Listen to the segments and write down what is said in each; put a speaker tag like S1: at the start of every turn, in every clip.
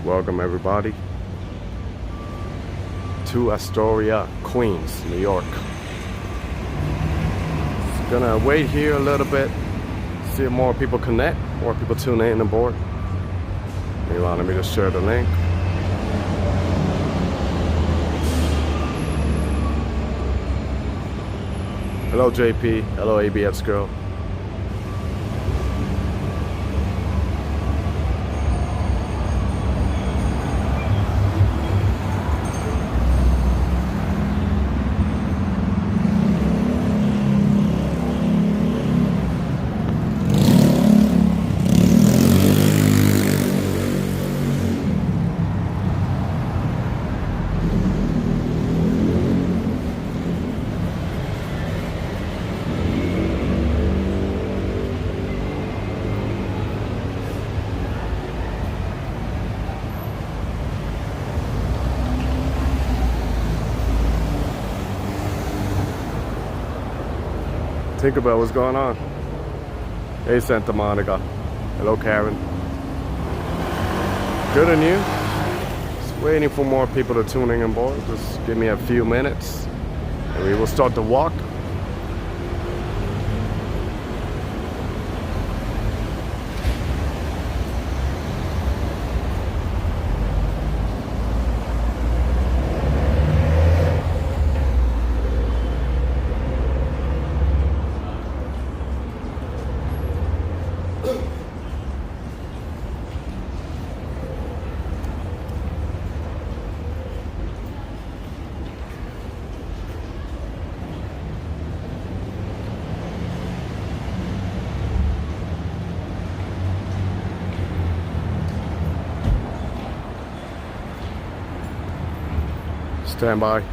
S1: Welcome everybody to Astoria, Queens, New York. Just gonna wait here a little bit, see if more people connect, more people tune in on board. Meanwhile, let me just share the link. Hello JP, hello ABS girl. Tinkerbell, what's going on? Hey Santa Monica. Hello Karen. Good on you. Just waiting for more people to tune in on board. Just give me a few minutes and we will start the walk. Stand by.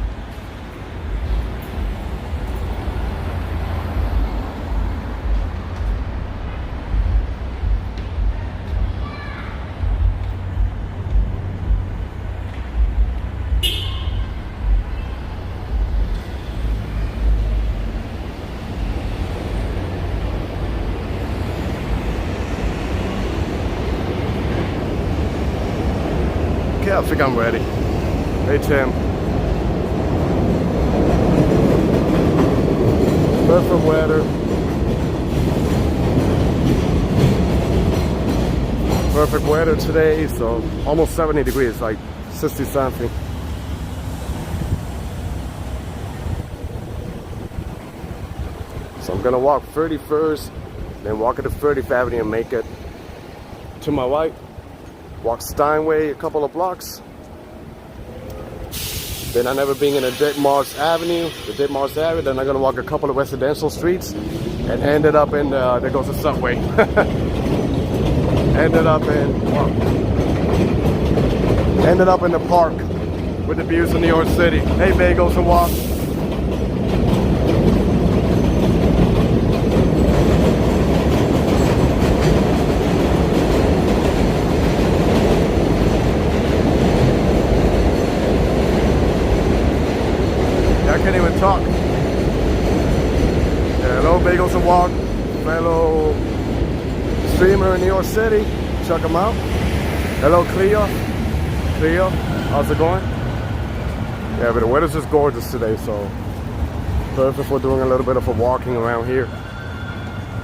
S1: Okay, I think I'm ready. Hey Tim. Perfect weather. Perfect weather today, so almost 70 degrees, like 60 something. So I'm gonna walk 31st, then walk at the 35th Avenue and make it to my right. Walk Steinway a couple of blocks. Then I've never been in a Ditmars Avenue, then I'm gonna walk a couple of residential streets and ended up in the, there goes the subway. ended up in the park with the views of New York City. Hey Bagels and Walk. I can't even talk. Yeah, hello Bagels and Walk, fellow streamer in New York City. Check them out. Hello Cleo. Cleo, how's it going? Yeah, but the weather's just gorgeous today, so perfect for doing a little bit of a walking around here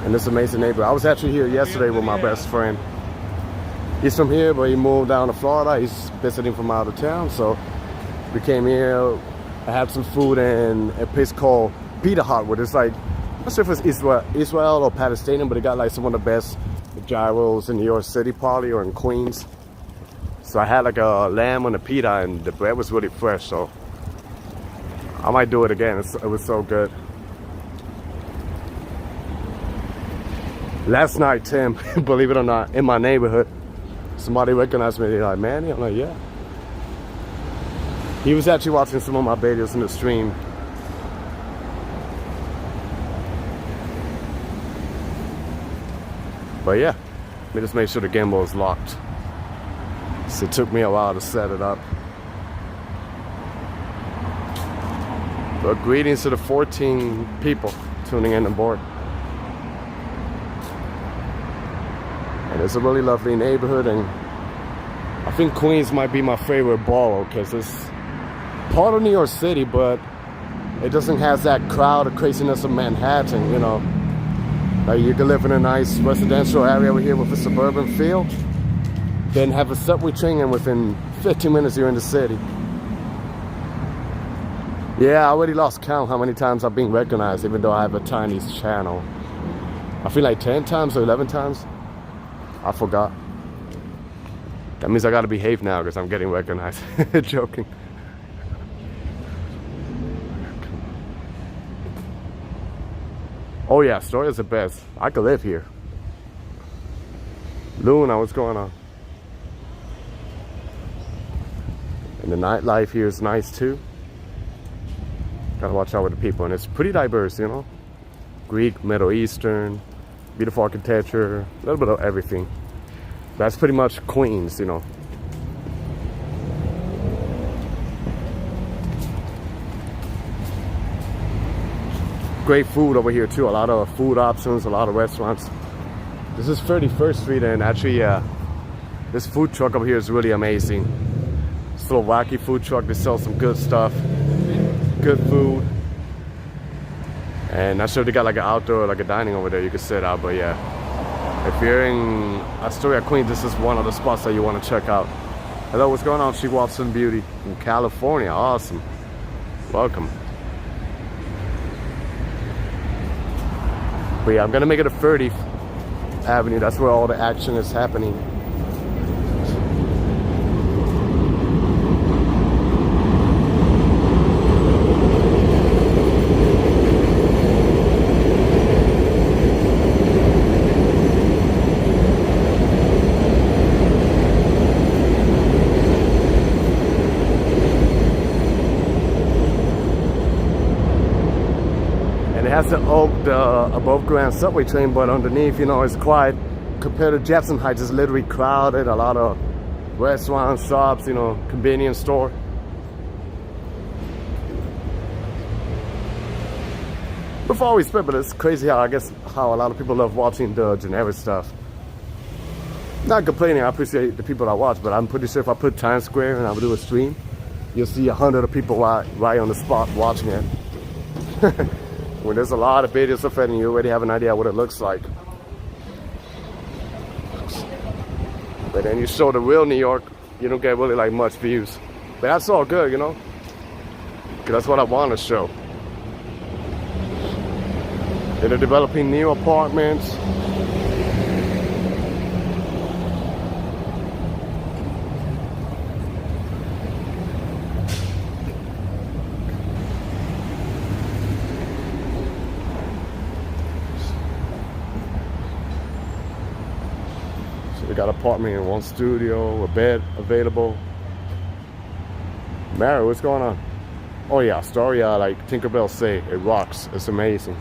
S1: in this amazing neighborhood. I was actually here yesterday with my best friend. He's from here, but he moved down to Florida. He's visiting from out of town, so we came here. I had some food in a place called Pita Hut, where it's like, I'm not sure if it's Israel or Palestinian, but it got like some of the best gyros in New York City probably, or in Queens. So I had like a lamb on a pita and the bread was really fresh, so I might do it again. It was so good. Last night, Tim, believe it or not, in my neighborhood, somebody recognized me. They're like, Manny? I'm like, yeah. He was actually watching some of my videos in the stream. But yeah, let me just make sure the gimbal is locked. So it took me a while to set it up. But greetings to the 14 people tuning in on board. And it's a really lovely neighborhood, and I I think Queens might be my favorite borough because it's part of New York City, but it doesn't have that crowd or craziness of Manhattan, you know. Like you can live in a nice residential area over here with a suburban feel, then have a subway train and within 15 minutes you're in the city. Yeah, I already lost count how many times I've been recognized, even though I have a tiny channel. I feel like 10 times or 11 times. I forgot. That means I gotta behave now because I'm getting recognized. Joking. Oh yeah, Astoria's the best. I could live here. Luna, what's going on? And the nightlife here is nice too. Gotta watch out with the people, and it's pretty diverse, you know. Greek, Middle Eastern, beautiful architecture, a little bit of everything. That's pretty much Queens, you know. Great food over here too. A lot of food options, a lot of restaurants. This is 31st Street, and actually, this food truck over here is really amazing. Slovakian food truck. They sell some good stuff, good food, and I'm sure they got like an outdoor, like a dining over there you can sit out. But yeah, if you're in Astoria, Queens, this is one of the spots that you want to check out. Hello, what's going on? She Watson Beauty from California. Awesome. Welcome. But yeah, I'm gonna make it a 30th Avenue. That's where all the action is happening. Has the above ground subway train, but underneath, you know, it's quiet. Compared to Jefferson Heights, it's literally crowded. A lot of restaurants, shops, you know, convenience store. Before all respect, but it's crazy how how a lot of people love watching the generic stuff. Not complaining, I appreciate the people that watch, but I'm pretty sure if I put Times Square and I would do a stream, you'll see 100 of people right on the spot watching it. When there's a lot of videos of it and you already have an idea what it looks like. But then you show the real New York, you don't get really like much views. But that's all good, you know? Because that's what I want to show. They're developing new apartments. They got an apartment and one studio, a bed available. Mary, what's going on? Oh yeah, Astoria, like Tinkerbell say, it rocks. It's amazing.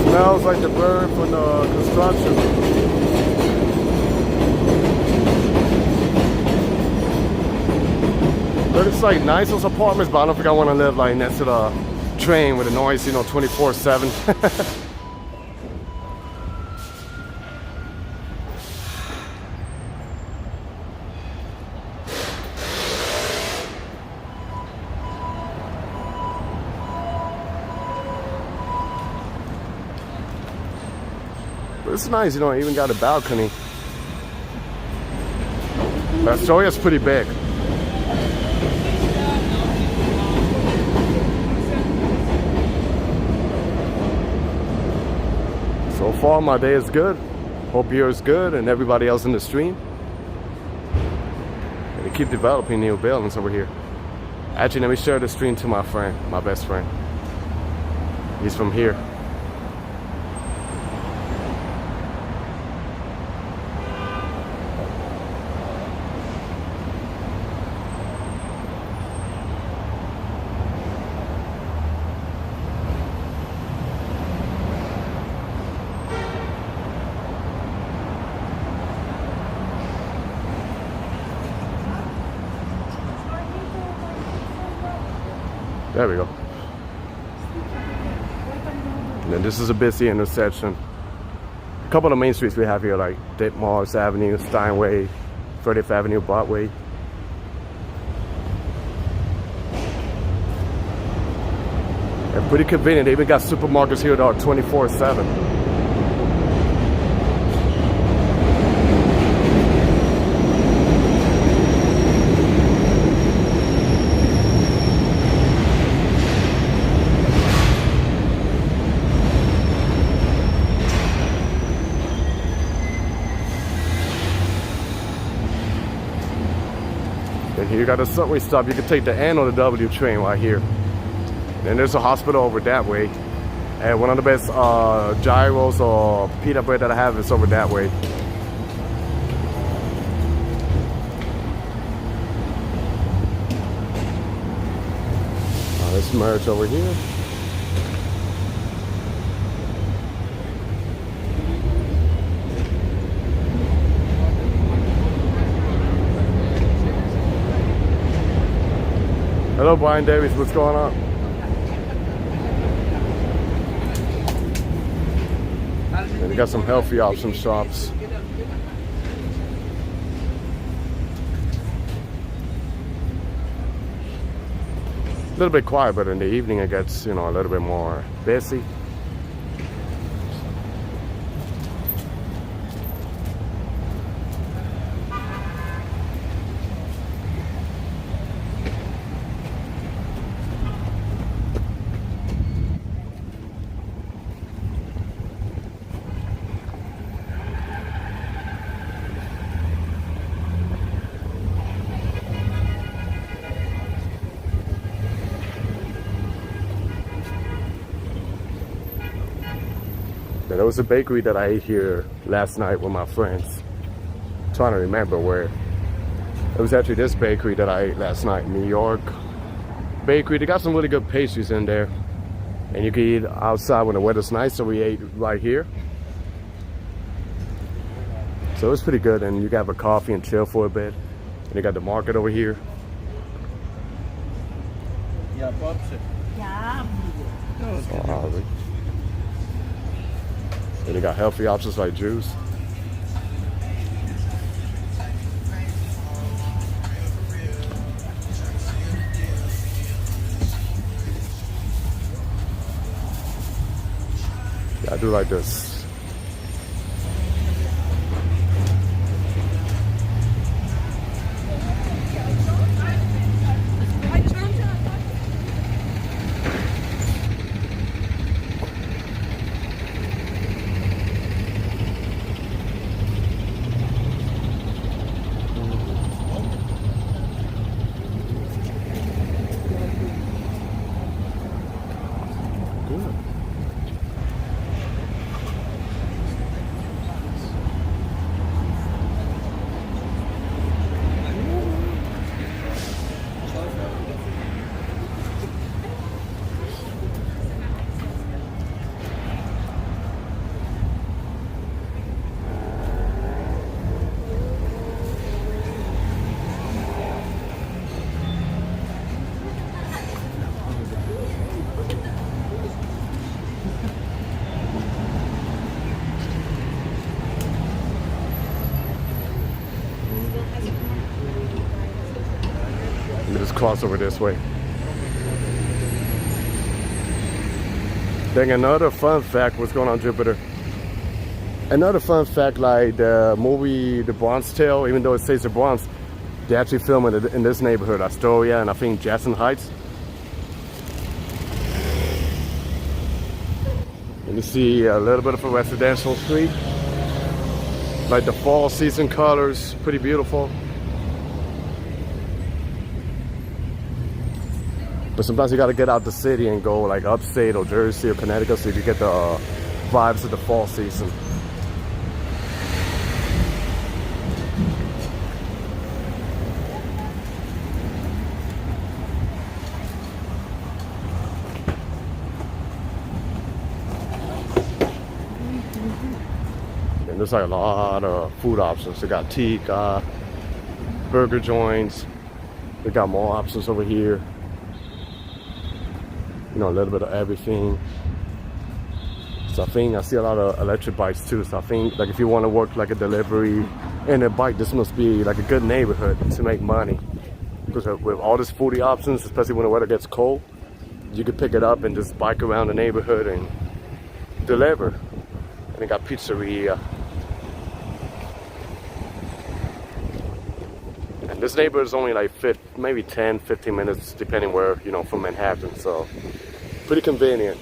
S1: Smells like the bird from the construction. But it's like nice those apartments, but I don't think I want to live like next to the train with the noise, you know, 24/7. It's nice, you know, I even got a balcony. Astoria's pretty big. So far, my day is good. Hope yours is good and everybody else in the stream. And they keep developing new buildings over here. Actually, let me share the stream to my friend, my best friend. He's from here. There we go. And then this is a busy intersection. A couple of main streets we have here, like Ditmars Avenue, Steinway, 30th Avenue, Broadway. And pretty convenient. They even got supermarkets here that are 24/7. And here you got a subway stop. You can take the N or the W train right here. And there's a hospital over that way. And one of the best gyros or pita bread that I have is over that way. Let's merge over here. Hello, Brian Davies. What's going on? And they got some healthy option shops. A little bit quiet, but in the evening it gets, a little bit more busy. There was a bakery that I ate here last night with my friends. I'm trying to remember where. It was actually this bakery that I ate last night, New York bakery. They got some really good pastries in there. And you can eat outside when the weather's nice, so we ate right here. So it was pretty good, and you can have a coffee and chill for a bit. And they got the market over here.
S2: Yeah, Bob's.
S1: And they got healthy options like juice. Yeah, I do like this. Just cross over this way. Then another fun fact, what's going on, Jupiter? Another fun fact, like the movie The Bronx Tale, even though it says The Bronx, they actually film it in this neighborhood, Astoria, and I think Jackson Heights. And you see a little bit of a residential street. Like the fall season colors, pretty beautiful. But sometimes you gotta get out the city and go like upstate or Jersey or Connecticut so you get the vibes of the fall season. And there's like a lot of food options. They got tikka, burger joints. They got more options over here. You know, a little bit of everything. So I think I see a lot of electric bikes too. So I think like if you want to work like a delivery and a bike, this must be like a good neighborhood to make money. Because with all these foodie options, especially when the weather gets cold, you could pick it up and just bike around the neighborhood and deliver. And they got pizzeria. And this neighborhood is only like maybe 10, 15 minutes, depending where, you know, from Manhattan. So pretty convenient.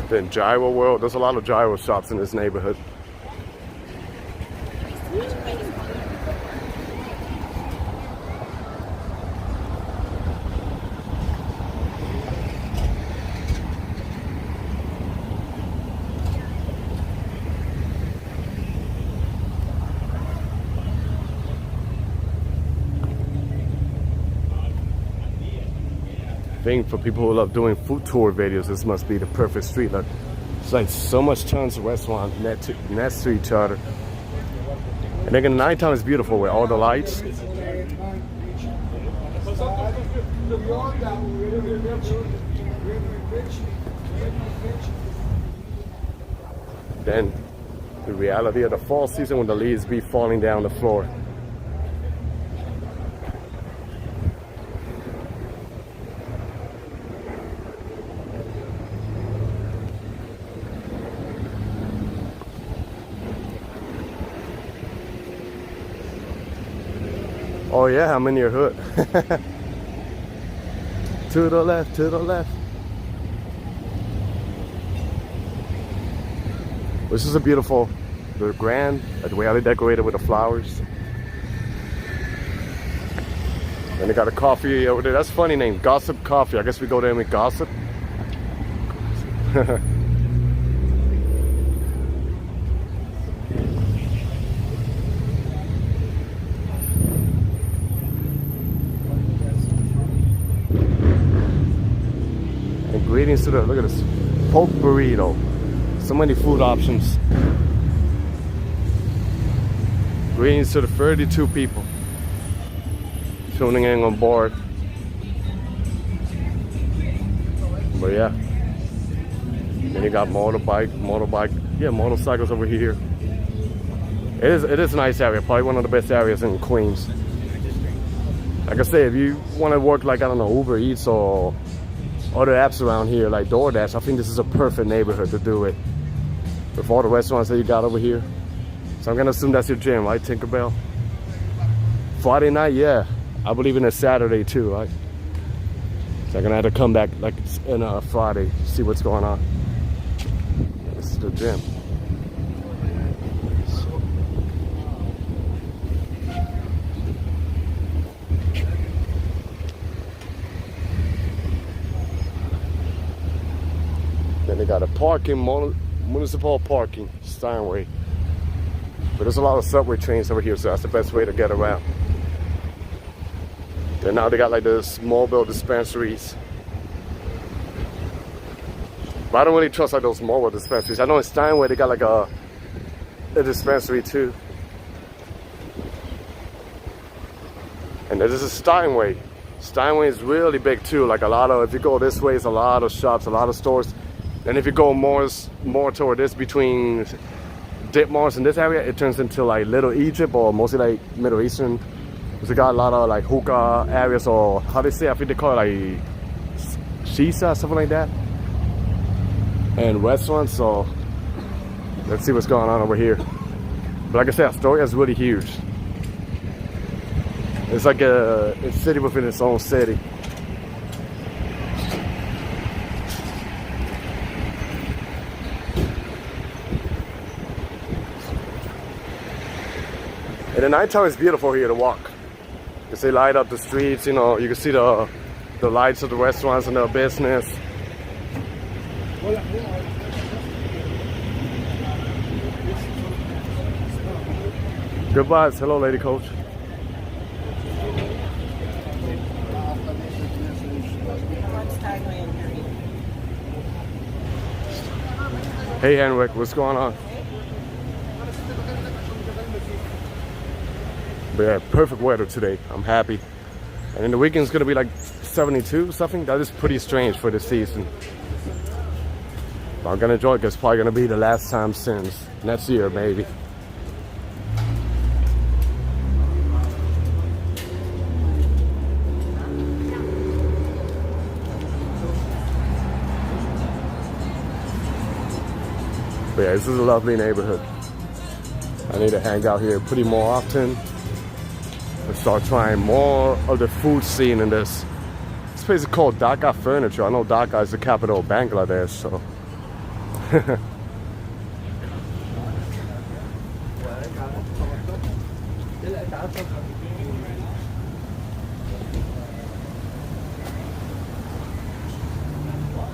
S1: Then gyro world, there's a lot of gyro shops in this neighborhood. I think for people who love doing food tour videos, this must be the perfect street. Look, it's like so much tons of restaurants next to each other. And then at nighttime it's beautiful with all the lights. Then the reality of the fall season when the leaves be falling down the floor. Oh yeah, I'm in your hood. To the left, to the left. This is a beautiful, the grand, the way they decorated with the flowers. And they got a coffee over there. That's a funny name, Gossip Coffee. I guess we go there and we gossip. Greetings to the, look at this, pork burrito. So many food options. Greetings to the 32 people tuning in on board. But yeah, then you got motorcycles over here. It is a nice area, probably one of the best areas in Queens. Like I say, if you want to work like, I don't know, Uber Eats or other apps around here like DoorDash, I think this is a perfect neighborhood to do it with all the restaurants that you got over here. So I'm gonna assume that's your gym, right, Tinkerbell? Friday night, yeah, I believe in a Saturday too, right? So I'm gonna have to come back like in a Friday, see what's going on. This is the gym. Then they got a municipal parking, Steinway. But there's a lot of subway trains over here, so that's the best way to get around. And now they got like this mobile dispensaries. But I don't really trust like those mobile dispensaries. I know in Steinway they got like a dispensary too. And this is Steinway. Steinway is really big too. Like a lot of, if you go this way, it's a lot of shops, a lot of stores. And if you go more toward this, between dip malls in this area, it turns into like Little Egypt or mostly like Middle Eastern. We got a lot of like hookah areas, or how they say, I think they call it like shisha, something like that. And restaurants, so let's see what's going on over here. But like I said, Astoria is really huge. It's like a city within its own city. And the nighttime is beautiful here to walk. Because they light up the streets, you know, you can see the lights of the restaurants and the business. Good vibes. Hello, Lady Coach. Hey, Henrik, what's going on? But yeah, perfect weather today. I'm happy. And in the weekend it's gonna be like 72 something. That is pretty strange for the season. But I'm gonna enjoy it because it's probably gonna be the last time since next year, maybe. But yeah, this is a lovely neighborhood. I need to hang out here pretty more often and start trying more of the food scene in this. This place is called Dhaka Furniture. I know Dhaka is the capital of Bangladesh, so.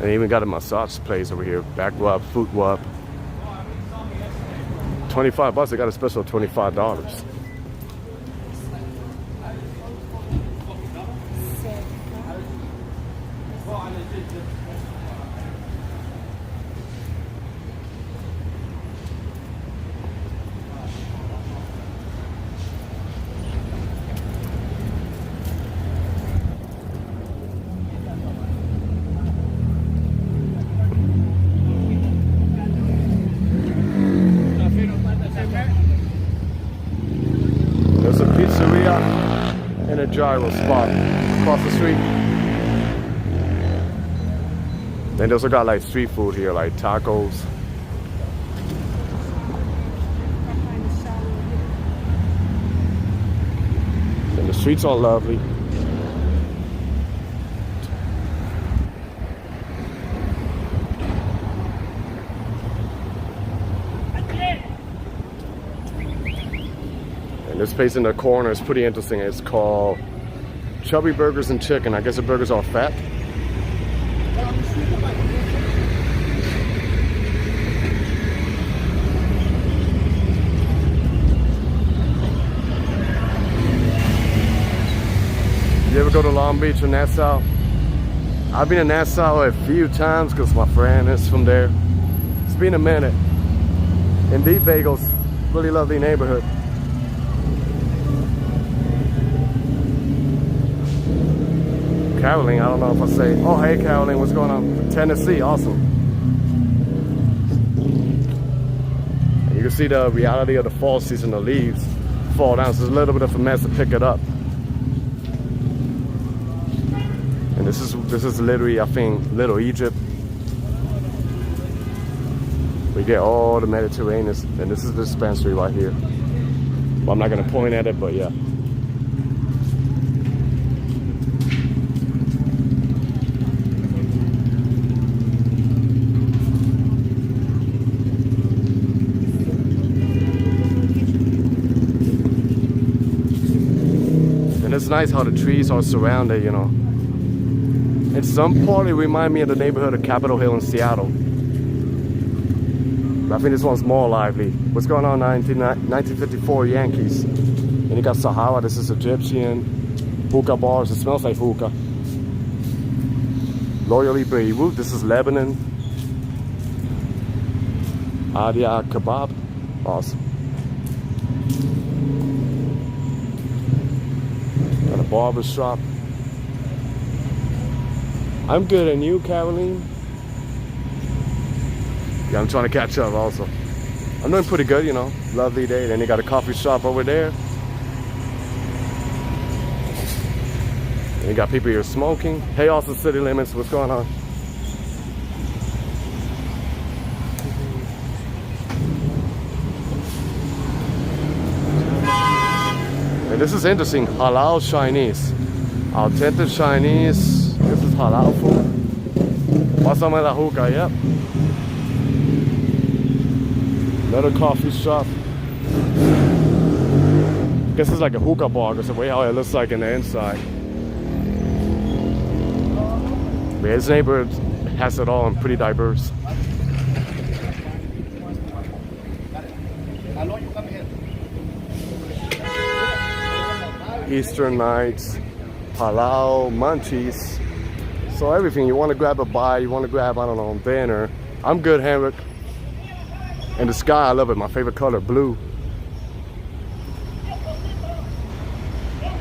S1: And even got a massage place over here. Back rub, foot rub. $25. They got a special $25. There's a pizzeria and a gyro spot across the street. Then they also got like street food here, like tacos. And the streets are lovely. This place in the corner is pretty interesting. It's called Chubby Burgers and Chicken. I guess the burgers are fat. You ever go to Long Beach or Nassau? I've been in Nassau a few times because my friend is from there. It's been a minute. Indeed, Bagels, really lovely neighborhood. Caroline, I don't know if I say, oh hey Caroline, what's going on? Tennessee, awesome. And you can see the reality of the fall season, the leaves fall down, so it's a little bit of a mess to pick it up. And this is literally, I think, Little Egypt. We get all the Mediterranean, and this is the dispensary right here. Well, I'm not gonna point at it, but yeah. It's nice how the trees are surrounded, you know. In some part, it reminds me of the neighborhood of Capitol Hill in Seattle. But I think this one's more lively. What's going on, 1954 Yankees? And you got Sahara, this is Egyptian. Hookah bars, it smells like hookah. Loyally Beirut, this is Lebanon. Adia Kebab, awesome. Got a barber shop. I'm good, and you, Caroline? Yeah, I'm trying to catch up also. I'm doing pretty good, you know. Lovely day. Then you got a coffee shop over there. And you got people here smoking. Hey, Austin City Limits, what's going on? And this is interesting. Halal Chinese. Authentic Chinese. This is halal food. Pasame la hookah, yep. Another coffee shop. Guess it's like a hookah bar because the way how it looks like in the inside. But his neighborhood has it all and pretty diverse. Eastern nights, halal, munchies. So everything, you want to grab a bite, you want to grab, I don't know, dinner. I'm good, Henrik. And the sky, I love it, my favorite color, blue.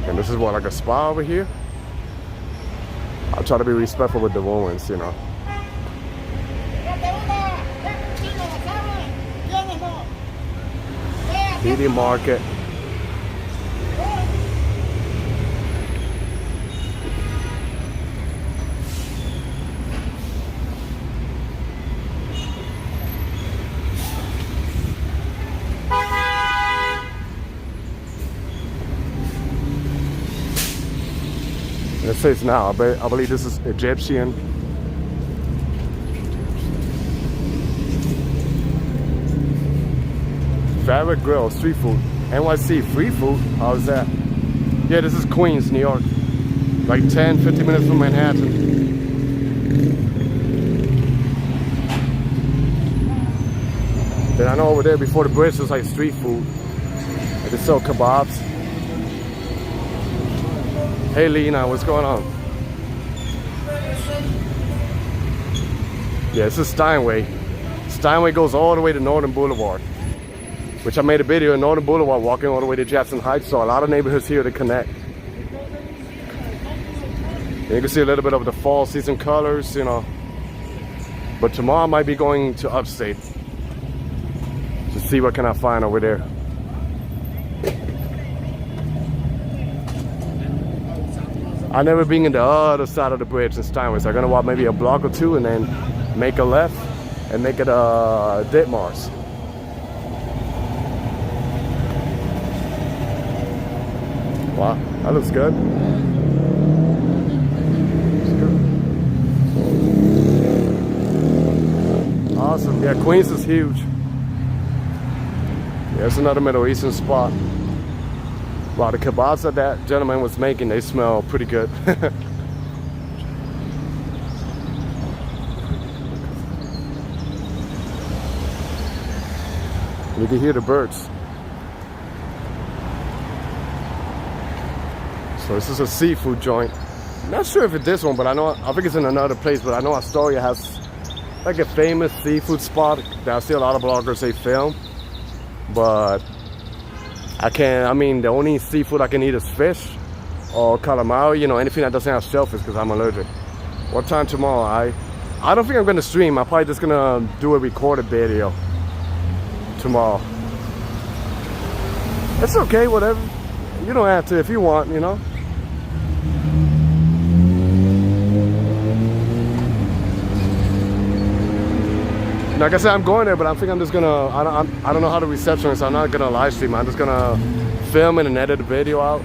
S1: And this is what, like a spa over here? I'll try to be respectful with the women's, you know. PD Market. It says now, but I believe this is Egyptian. Favorite Grill, street food. NYC, free food. How's that? Yeah, this is Queens, New York. Like 10, 15 minutes from Manhattan. Then I know over there before the bridge there's like street food. Like they sell kebabs. Hey Lena, what's going on? Yeah, this is Steinway. Steinway goes all the way to Northern Boulevard, which I made a video in Northern Boulevard walking all the way to Jackson Heights, so a lot of neighborhoods here to connect. And you can see a little bit of the fall season colors, you know. But tomorrow I might be going to upstate to see what can I find over there. I've never been in the other side of the bridge in Steinway, so I'm gonna walk maybe a block or two and then make a left and make it Ditmars. Wow, that looks good. Awesome, yeah, Queens is huge. Yeah, it's another Middle Eastern spot. Wow, the kebabs that that gentleman was making, they smell pretty good. You can hear the birds. So this is a seafood joint. Not sure if it's this one, but I think it's in another place, but I know Astoria has like a famous seafood spot that I see a lot of bloggers they film. But I mean, the only seafood I can eat is fish or calamari, you know, anything that doesn't have shellfish because I'm allergic. What time tomorrow? I don't think I'm gonna stream. I'm probably just gonna do a recorded video tomorrow. It's okay, whatever. You don't have to if you want, you know. Like I said, I'm going there, but I think I'm just gonna, I don't know how the reception is, so I'm not gonna live stream. I'm just gonna film it and edit the video out.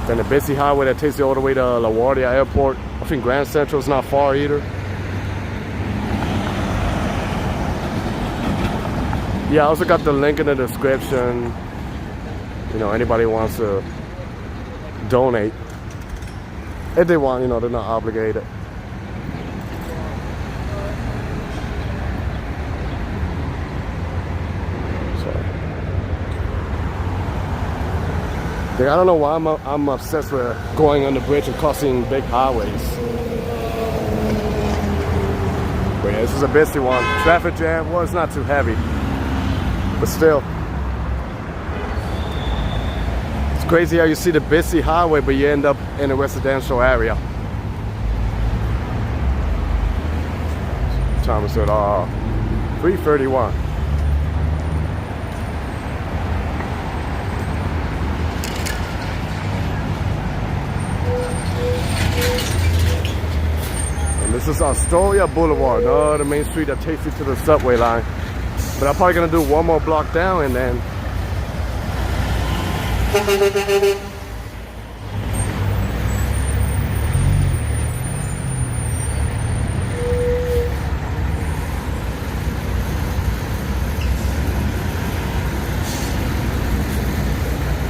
S1: Then the busy highway that takes you all the way to LaGuardia Airport. I think Grand Central is not far either. Yeah, I also got the link in the description. You know, anybody wants to donate. If they want, you know, they're not obligated. I don't know why I'm obsessed with going on the bridge and crossing big highways. But yeah, this is a busy one. Traffic jam, well, it's not too heavy, but still. It's Crazy how you see the busy highway, but you end up in a residential area. Time is at 3:31. And this is Astoria Boulevard, the main street that takes you to the subway line. But I'm probably gonna do one more block down and then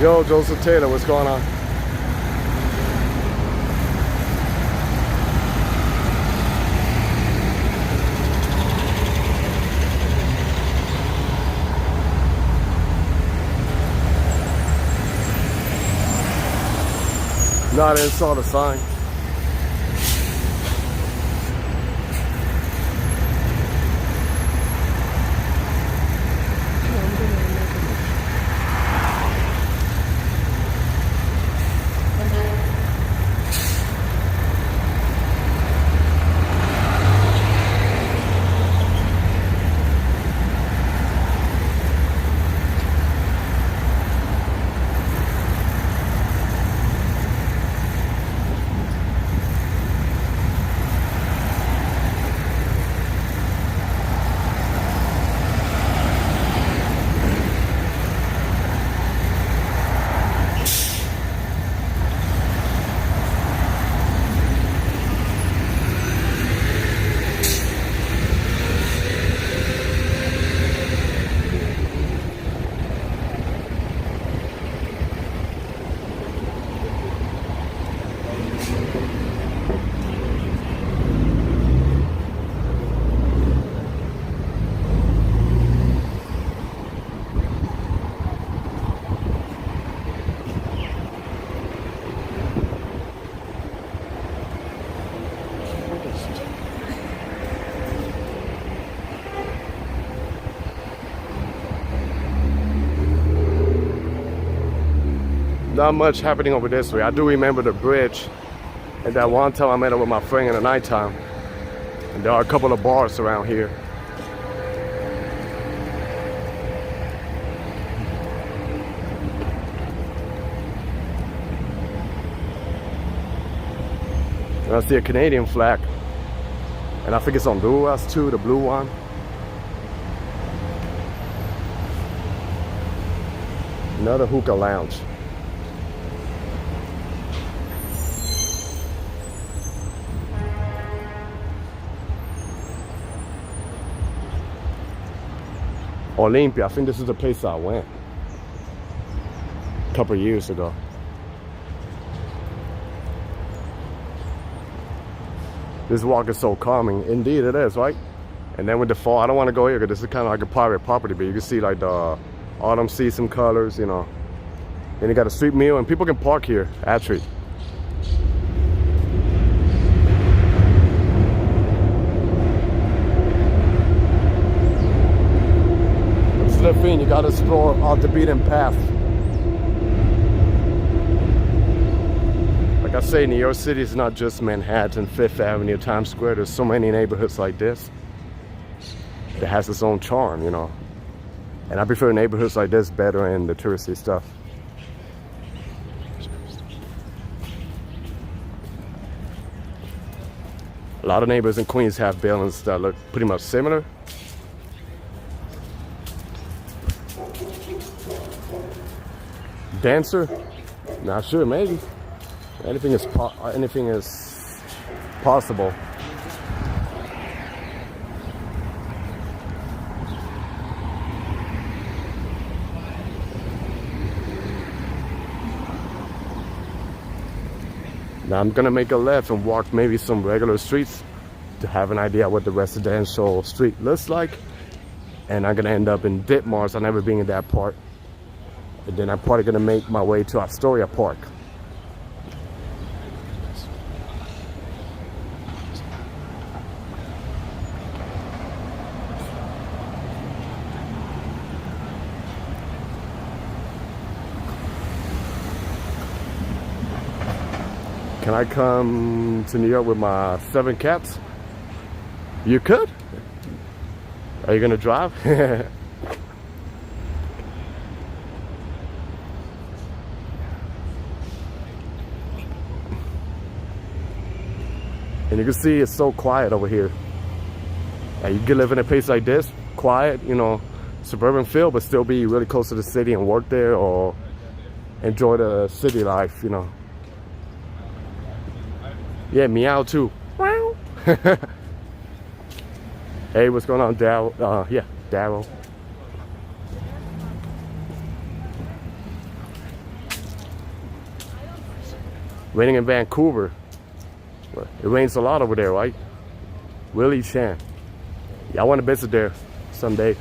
S1: Yo, Joseph Taylor, what's going on? No, I didn't saw the sign. Not much happening over this way. I do remember the bridge, and that one time I met up with my friend in the nighttime. And there are a couple of bars around here. And I see a Canadian flag, and I think it's Honduras too, the blue one. Another hookah lounge. Olympia, I think this is the place I went a couple of years ago. This walk is so calming. Indeed it is, right? And then with the fall, I don't want to go here because this is kind of like a private property, but you can see like the autumn season colors, you know. Then you got a street meal and people can park here, actually. The thing, you gotta explore off the beaten path. Like I say, New York City is not just Manhattan, Fifth Avenue, Times Square. There's so many neighborhoods like this that has its own charm, you know. And I prefer neighborhoods like this better than the touristy stuff. A lot of neighborhoods in Queens have buildings that look pretty much similar. Dancer? Not sure, maybe. Anything is possible. Now I'm gonna make a left and walk maybe some regular streets to have an idea what the residential street looks like. And I'm gonna end up in Ditmars. I've never been in that part. And then I'm probably gonna make my way to Astoria Park. Can I come to New York with my 7 cats? You could? Are you gonna drive? And you can see it's so quiet over here. And you can live in a place like this, quiet, you know, suburban feel, but still be really close to the city and work there or enjoy the city life, you know. Yeah, meow too. Wow. Hey, what's going on, Daryl? Yeah, Daryl. Raining in Vancouver. It rains a lot over there, right? Willie Chan. Yeah, I want to visit there someday.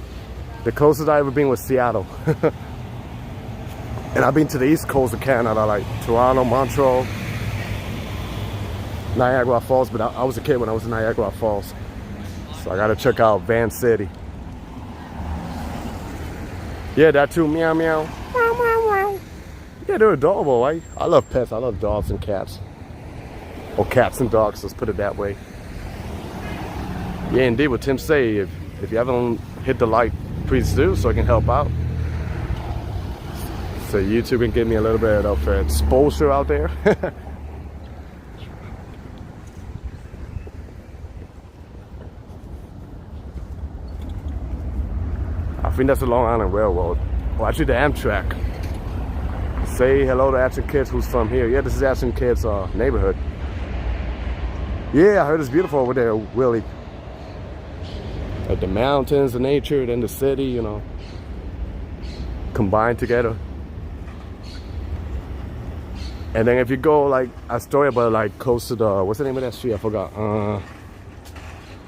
S1: The closest I ever been was Seattle. And I've been to the east coast of Canada, like Toronto, Montreal, Niagara Falls, but I was a kid when I was in Niagara Falls. So I gotta check out Van City. Yeah, that too, meow meow. Meow meow meow. Yeah, they're adorable, right? I love pets, I love dogs and cats. Or cats and dogs, let's put it that way. Yeah, indeed, what Tim say, if you haven't hit the like, please do, so I can help out. So YouTube can give me a little bit of exposure out there. I think that's the Long Island Railroad. Well, actually the Amtrak. Say hello to Ashton Kids who's from here. Yeah, this is Ashton Kids neighborhood. Yeah, I heard it's beautiful over there, Willie. Like the mountains, the nature, then the city, you know, combined together. And then if you go like Astoria, but like close to the, what's the name of that street? I forgot.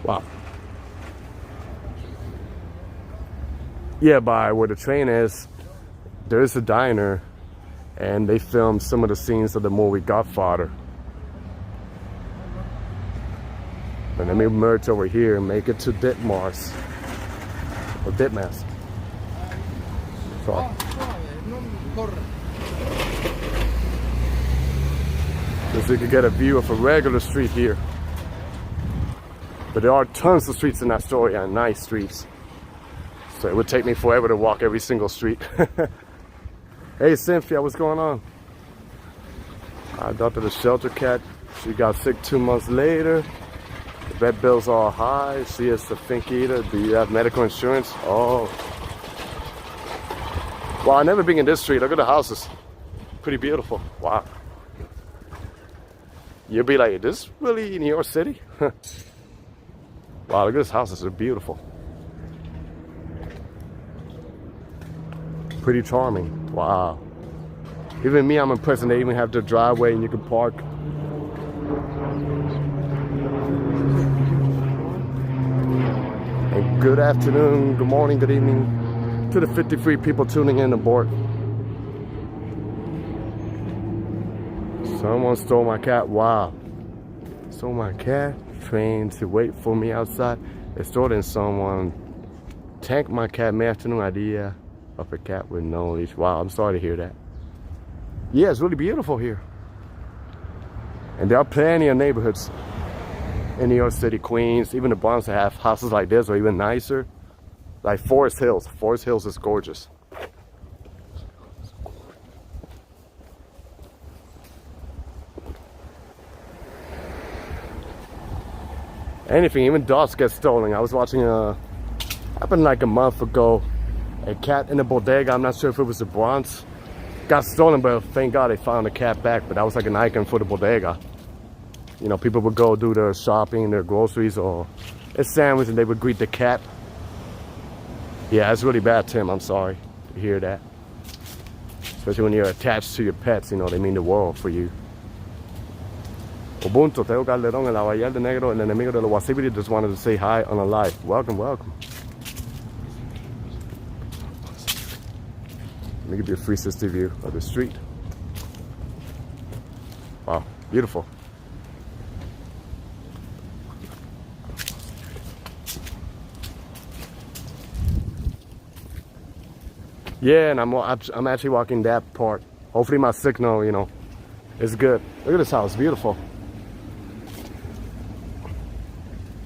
S1: Wow. Yeah, by where the train is, there is a diner, and they filmed some of the scenes of the movie Godfather. And let me merge over here and make it to Ditmars. Or Ditmas. Sorry. So you can get a view of a regular street here. But there are tons of streets in Astoria, and nice streets. So it would take me forever to walk every single street. Hey Cynthia, what's going on? I adopted a shelter cat. She got sick 2 months later. The vet bills are high. She is a think eater. Do you have medical insurance? Oh. Well, I've never been in this street. Look at the houses. Pretty beautiful. Wow. You'll be like, is this really New York City? Wow, look at these houses. They're beautiful. Pretty charming. Wow. Even me, I'm impressed. They even have the driveway and you can park. And good afternoon, good morning, good evening to the 53 people tuning in aboard. Someone stole my cat. Wow. Stole my cat. Trained to wait for me outside. Extorting someone. Tanked my cat. My afternoon idea of a cat with no leash. Wow, I'm sorry to hear that. Yeah, it's really beautiful here. And there are plenty of neighborhoods in New York City, Queens, even the Bronx that have houses like this or even nicer. Like Forest Hills. Forest Hills is gorgeous. Anything, even dogs get stolen. I was watching happened like a month ago. A cat in a bodega, I'm not sure if it was the Bronx, got stolen, but thank God they found the cat back. But that was like an icon for the bodega. You know, people would go do their shopping, their groceries, or a sandwich, and they would greet the cat. Yeah, it's really bad, Tim. I'm sorry to hear that. Especially when you're attached to your pets, you know, they mean the world for you. Ubuntu, Teo Calderón, el Abayal de Negro, el enemigo de la Wasibiri, just wanted to say hi on a live. Welcome, welcome. Let me give you a 360 view of the street. Wow, beautiful. Yeah, and I'm actually walking that part. Hopefully my signal, you know, It's good. Look at this house, beautiful.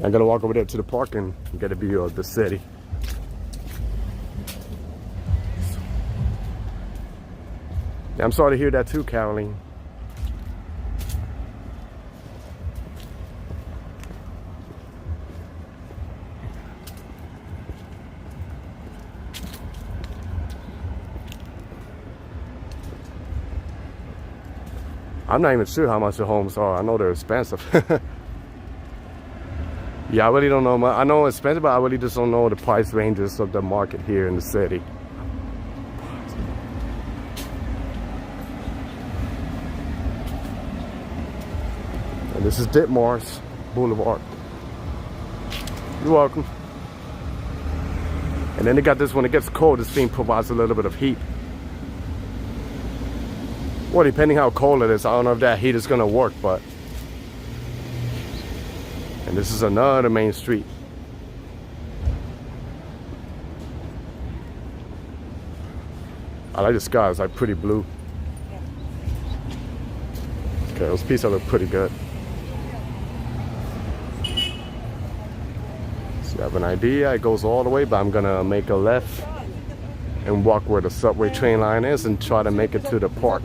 S1: I'm gonna walk over there to the park and get a view of the city. I'm sorry to hear that too, Caroline. I'm not even sure how much the homes are. I know they're expensive. Yeah, I really don't know. I know it's expensive, but I really just don't know the price ranges of the market here in the city. And this is Ditmars Boulevard. You're welcome. And then they got this, when it gets cold, this thing provides a little bit of heat. Well, depending how cold it is, I don't know if that heat is gonna work, but. And this is another main street. I like the sky, it's like pretty blue. Okay, those pieces look pretty good. So you have an idea, it goes all the way, but I'm gonna make a left and walk where the subway train line is and try to make it to the park.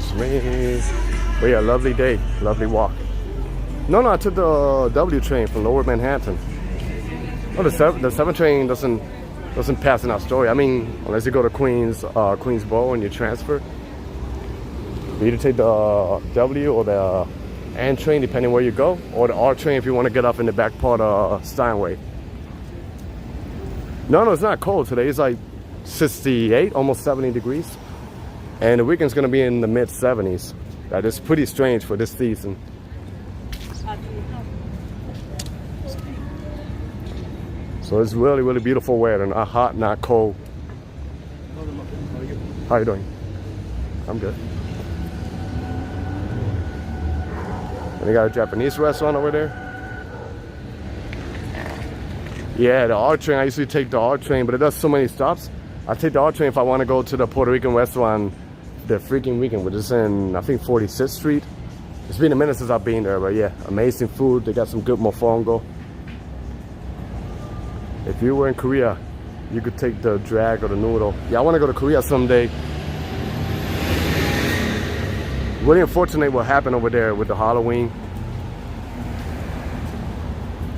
S1: Excuse me. But yeah, lovely day, lovely walk. No, I took the W train from Lower Manhattan. Oh, the 7 train doesn't pass in Astoria. I mean, unless you go to Queensboro and you transfer. You either take the W or the N train, depending where you go, or the R train if you want to get up in the back part of Steinway. No, it's not cold today. It's like 68, almost 70 degrees. And the weekend's gonna be in the mid 70s. That is pretty strange for this season. So it's really, really beautiful weather, not hot, not cold. How you doing? I'm good. And they got a Japanese restaurant over there. Yeah, the R train, I usually take the R train, but it does so many stops. I take the R train if I want to go to the Puerto Rican restaurant the freaking weekend, which is in, I think, 46th Street. It's been a minute since I've been there, but yeah, amazing food. They got some good mofongo. If you were in Korea, you could take the drag or the noodle. Yeah, I want to go to Korea someday. Really unfortunate what happened over there with the Halloween.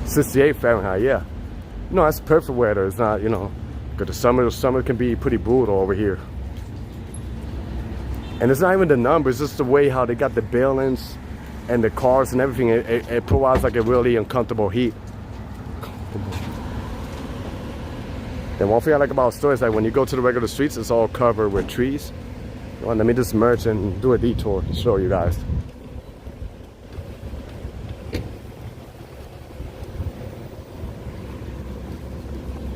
S1: 68 Fahrenheit, yeah. No, that's perfect weather. It's not, you know, because the summer can be pretty brutal over here. And it's not even the numbers, it's just the way how they got the buildings and the cars and everything. It provides like a really uncomfortable heat. And one thing I like about Astoria is that when you go to the regular streets, it's all covered with trees. Well, let me just merge and do a detour to show you guys.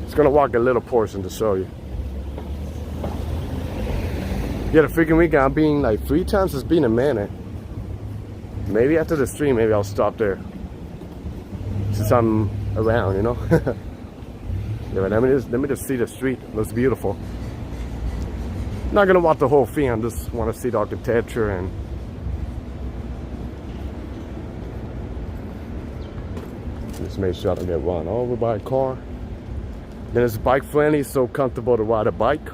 S1: Just gonna walk a little portion to show you. Yeah, the freaking weekend I've been like 3 times. It's been a minute. Maybe after the stream, maybe I'll stop there since I'm around, you know. Yeah, but let me just see the street. It looks beautiful. Not gonna walk the whole thing. I just want to see the architecture and just make sure I don't get run over by a car. Then it's bike friendly, so comfortable to ride a bike.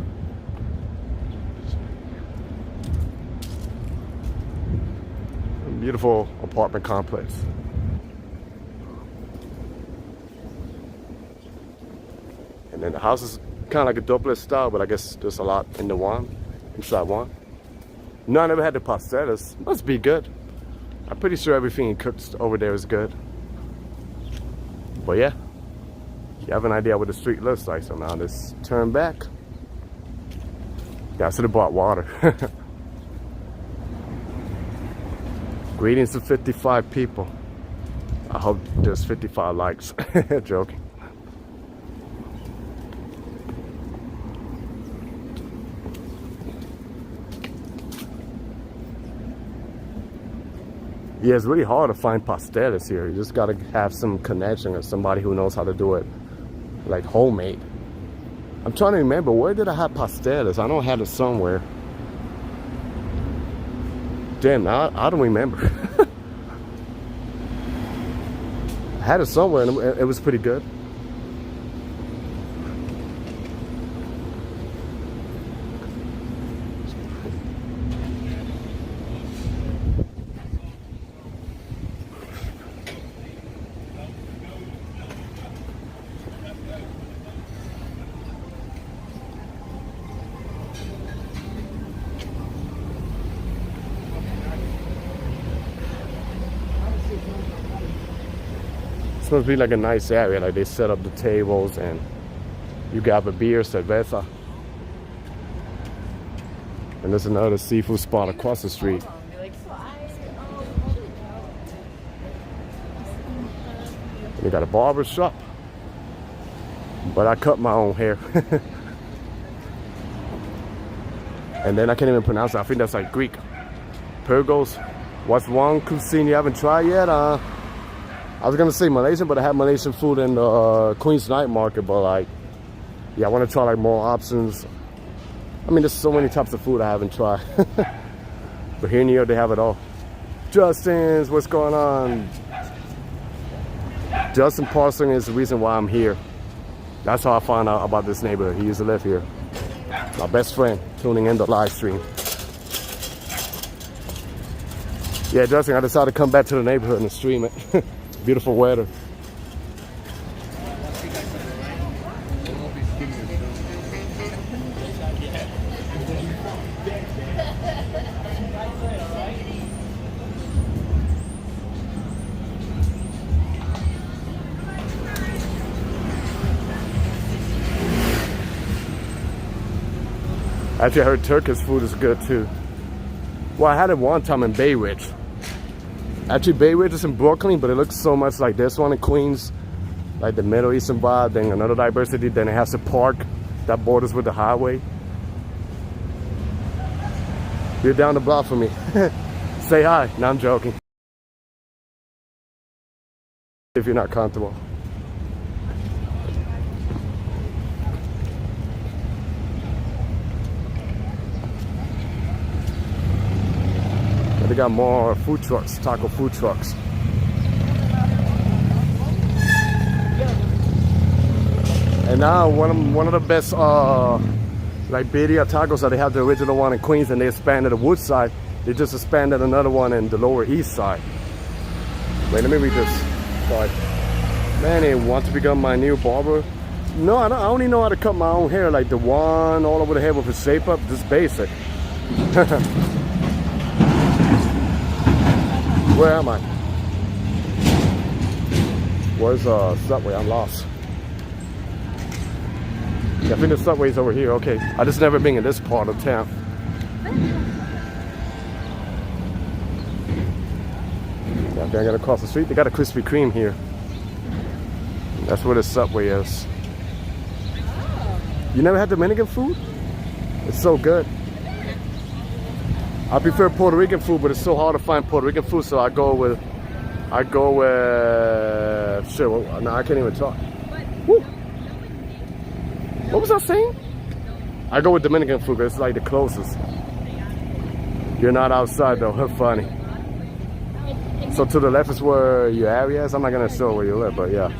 S1: Beautiful apartment complex. And then the house is kind of like a duplex style, but I guess there's a lot in the one, inside one. No, I never had the pastelas. Must be good. I'm pretty sure everything cooked over there is good. But yeah, you have an idea what the street looks like. So now let's turn back. Yeah, I should have bought water. Greetings to 55 people. I hope there's 55 likes. Joking. Yeah, it's really hard to find pasteles here. You just gotta have some connection or somebody who knows how to do it, like homemade. I'm trying to remember, where did I have pasteles? I know I had it somewhere. Damn, I don't remember. I had it somewhere and it was pretty good. It's supposed to be like a nice area, like they set up the tables and you grab a beer, cerveza. And there's another seafood spot across the street. And they got a barber shop. But I cut my own hair. And then I can't even pronounce it. I think that's like Greek. Purgos. What's one cuisine you haven't tried yet? I was gonna say Malaysian, but I had Malaysian food in the Queens night market. But like, yeah, I want to try like more options. I mean, there's so many types of food I haven't tried. But here in New York, they have it all. Justin's, what's going on? Justin Parsons is the reason why I'm here. That's how I found out about this neighborhood. He used to live here. My best friend tuning in the live stream. Yeah, Justin, I decided to come back to the neighborhood and stream it. Beautiful weather. Actually, I heard Turkish food is good too. Well, I had it one time in Bay Ridge. Actually, Bay Ridge is in Brooklyn, but it looks so much like this one in Queens. Like the Middle Eastern vibe, then another diversity. Then it has a park that borders with the highway. You're down the block for me. Say hi. No, I'm joking. If you're not comfortable. They got more food trucks, taco food trucks. And now one of the best like birria tacos that they have, the original one in Queens, and they expanded the Woodside. They just expanded another one in the Lower East Side. Wait, let me read this. Sorry. Man, they want to become my new barber. No, I only know how to cut my own hair, like the one all over the head with a shape up, just basic. Where am I? Where's Subway? I'm lost. Yeah, I think the Subway's over here. Okay, I just never been in this part of town. Yeah, I gotta cross the street. They got a Krispy Kreme here. That's where the Subway is. You never had Dominican food? It's so good. I prefer Puerto Rican food, but it's so hard to find Puerto Rican food, so I go with shit, well, no, I can't even talk. Woo. What was I saying? I go with Dominican food, because it's like the closest. You're not outside though, funny. So to the left is where your area is. I'm not gonna show where you live, but yeah.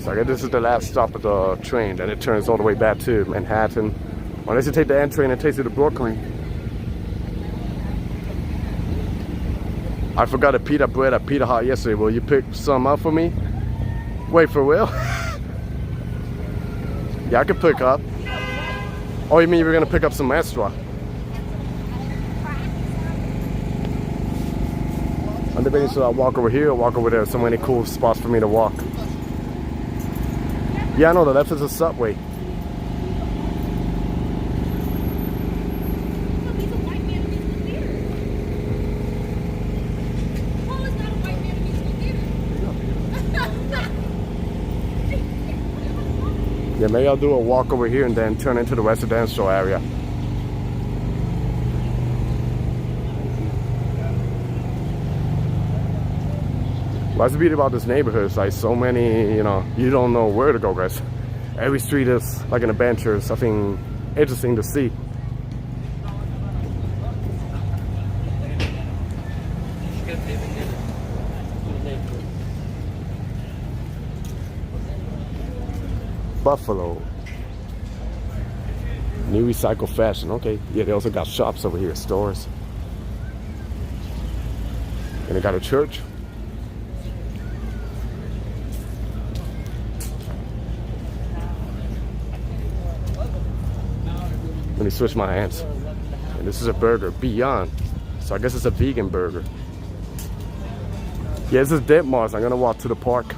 S1: So I guess this is the last stop of the train, then it turns all the way back to Manhattan. Unless you take the N train, it takes you to Brooklyn. I forgot a pita bread at Pita Hut yesterday. Will you pick some up for me? Wait, for real? Yeah, I can pick up. Oh, you mean you were gonna pick up some extra? I'm debating, should I walk over here or walk over there? So many cool spots for me to walk. Yeah, I know, the left is a Subway. Yeah, maybe I'll do a walk over here and then turn into the residential area. What's the beauty about this neighborhood? It's like so many, you know, you don't know where to go, guys. Every street is like an adventure, something interesting to see. Buffalo. New recycle fashion. Okay. Yeah, they also got shops over here, stores. And they got a church. Let me switch my hands. And this is a burger, Beyond. So I guess it's a vegan burger. Yeah, this is Dead Mars. I'm gonna walk to the park.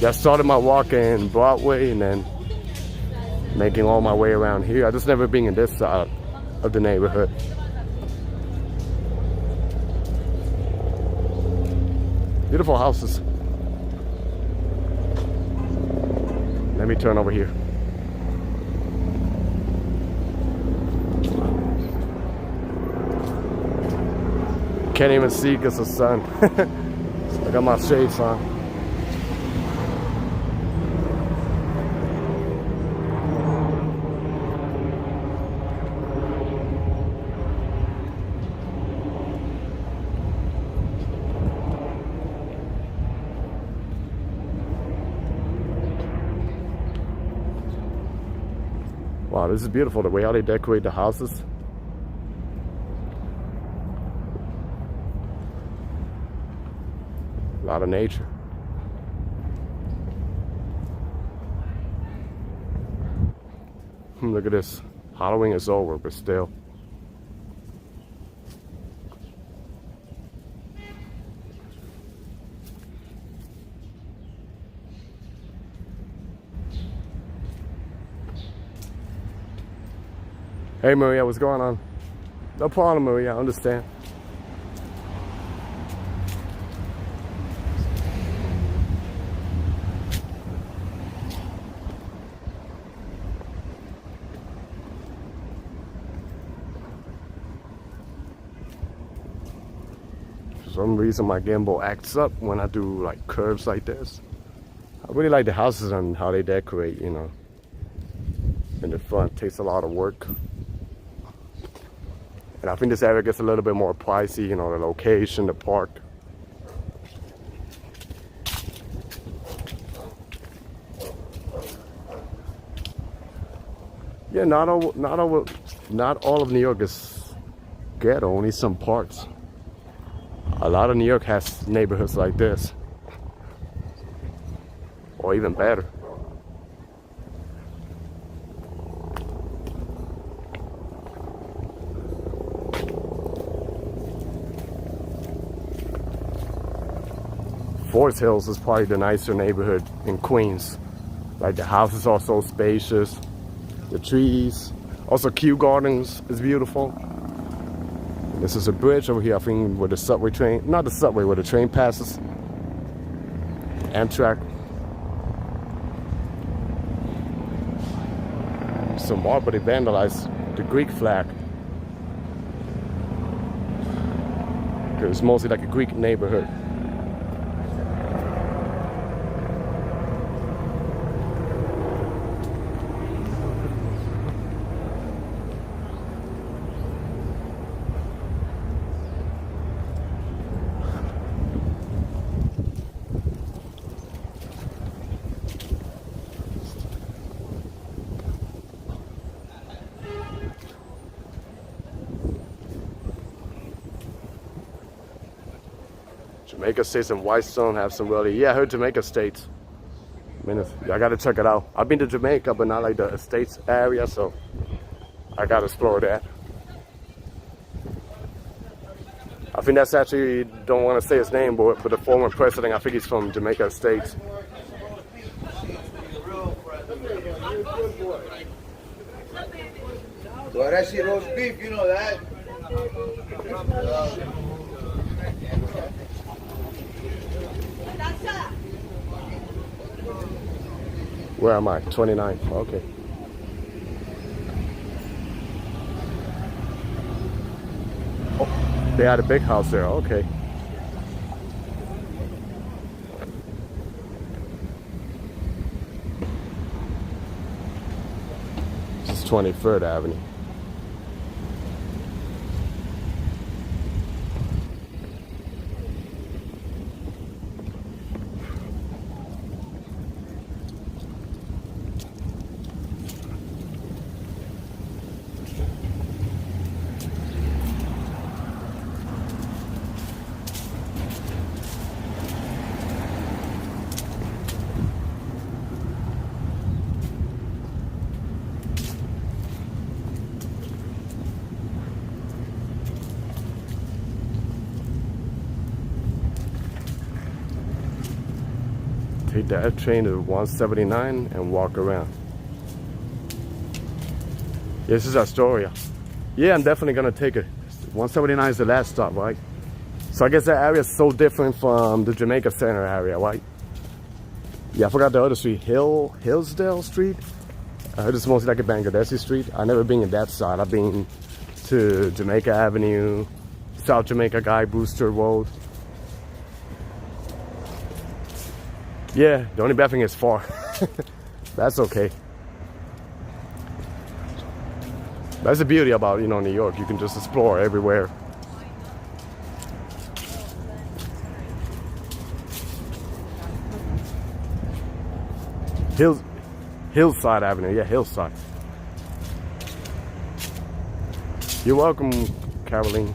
S1: Yeah, I started my walk in Broadway and then making all my way around here. I just never been in this side of the neighborhood. Beautiful houses. Let me turn over here. Can't even see because of the sun. I got my shades on. Wow, this is beautiful, the way how they decorate the houses. A lot of nature. Look at this. Halloween is over, but still. Hey Maria, what's going on? No problem, Maria, I understand. For some reason my gimbal acts up when I do like curves like this. I really like the houses and how they decorate, you know. In the front, takes a lot of work. And I think this area gets a little bit more pricey, you know, the location, the park. Yeah, not all of New York is ghetto, only some parts. A lot of New York has neighborhoods like this. Or even better. Forest Hills is probably the nicer neighborhood in Queens. Like the houses are so spacious, the trees. Also Kew Gardens is beautiful. This is a bridge over here, I think, where the subway train, not the subway, where the train passes. Amtrak. Some more, but they vandalized the Greek flag. It's mostly like a Greek neighborhood. Jamaica States and Whitestone have some really, yeah, I heard Jamaica States. I mean, I gotta check it out. I've been to Jamaica, but not like the States area, so I gotta explore that. I think that's actually, don't want to say his name, but the former president, I think he's from Jamaica States.
S2: Well, that shit roast beef, you know that.
S1: Where am I? 29. Okay. Oh, they had a big house there. Okay. 23rd Avenue. Take the F train to 179 and walk around. This is Astoria. Yeah, I'm definitely gonna take it. 179 is the last stop, right? So I guess that area is so different from the Jamaica Center area, right? Yeah, I forgot the other street, Hillsdale Street. I heard it's mostly like a Bangladeshi street. I've never been in that side. I've been to Jamaica Avenue, South Jamaica Guy Booster Road. Yeah, the only bad thing is far. That's okay. That's the beauty about, you know, New York. You can just explore everywhere. Hillside Avenue, yeah, Hillside. You're welcome, Caroline.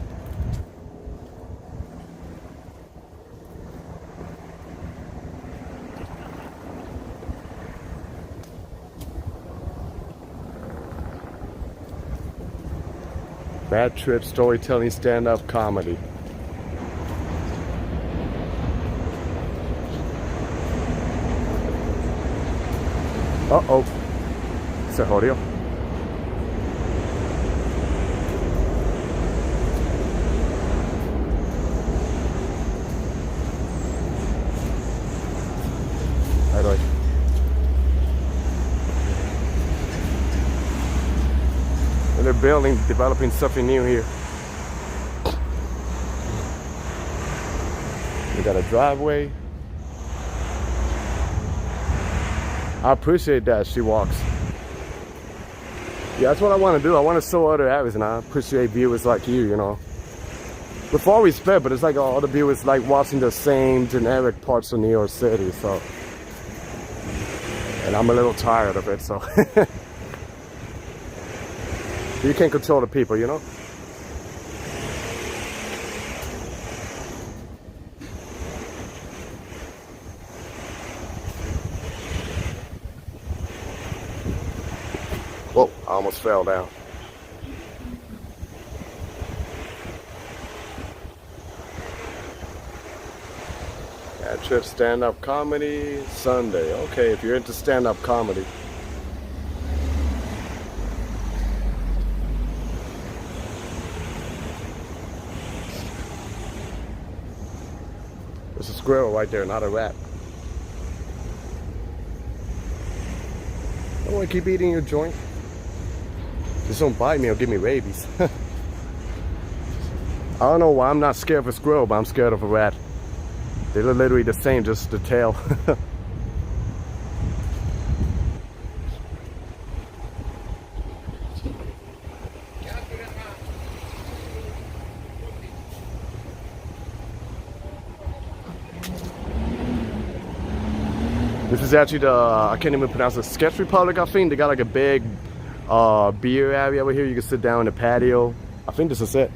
S1: Bad Trip Storytelling Stand-Up Comedy. Uh-oh. Se jodió. Ahí voy. They're building, developing something new here. We got a driveway. I appreciate that she walks. Yeah, that's what I want to do. I want to show other areas, and I appreciate viewers like you know. With all respect, but it's like all the viewers like watching the same generic parts of New York City, so. And I'm a little tired of it, so. You can't control the people, you know? Whoa, I almost fell down. Bad Trip stand-up comedy Sunday. Okay, if you're into stand-up comedy. There's a squirrel right there, not a rat. I don't want to keep eating your joint. Just don't bite me or give me rabies. I don't know why I'm not scared of a squirrel, but I'm scared of a rat. They're literally the same, just the tail. This is actually the, I can't even pronounce it, Sketch Republic, I think. They got like a big beer area over here. You can sit down in the patio. I think this is it.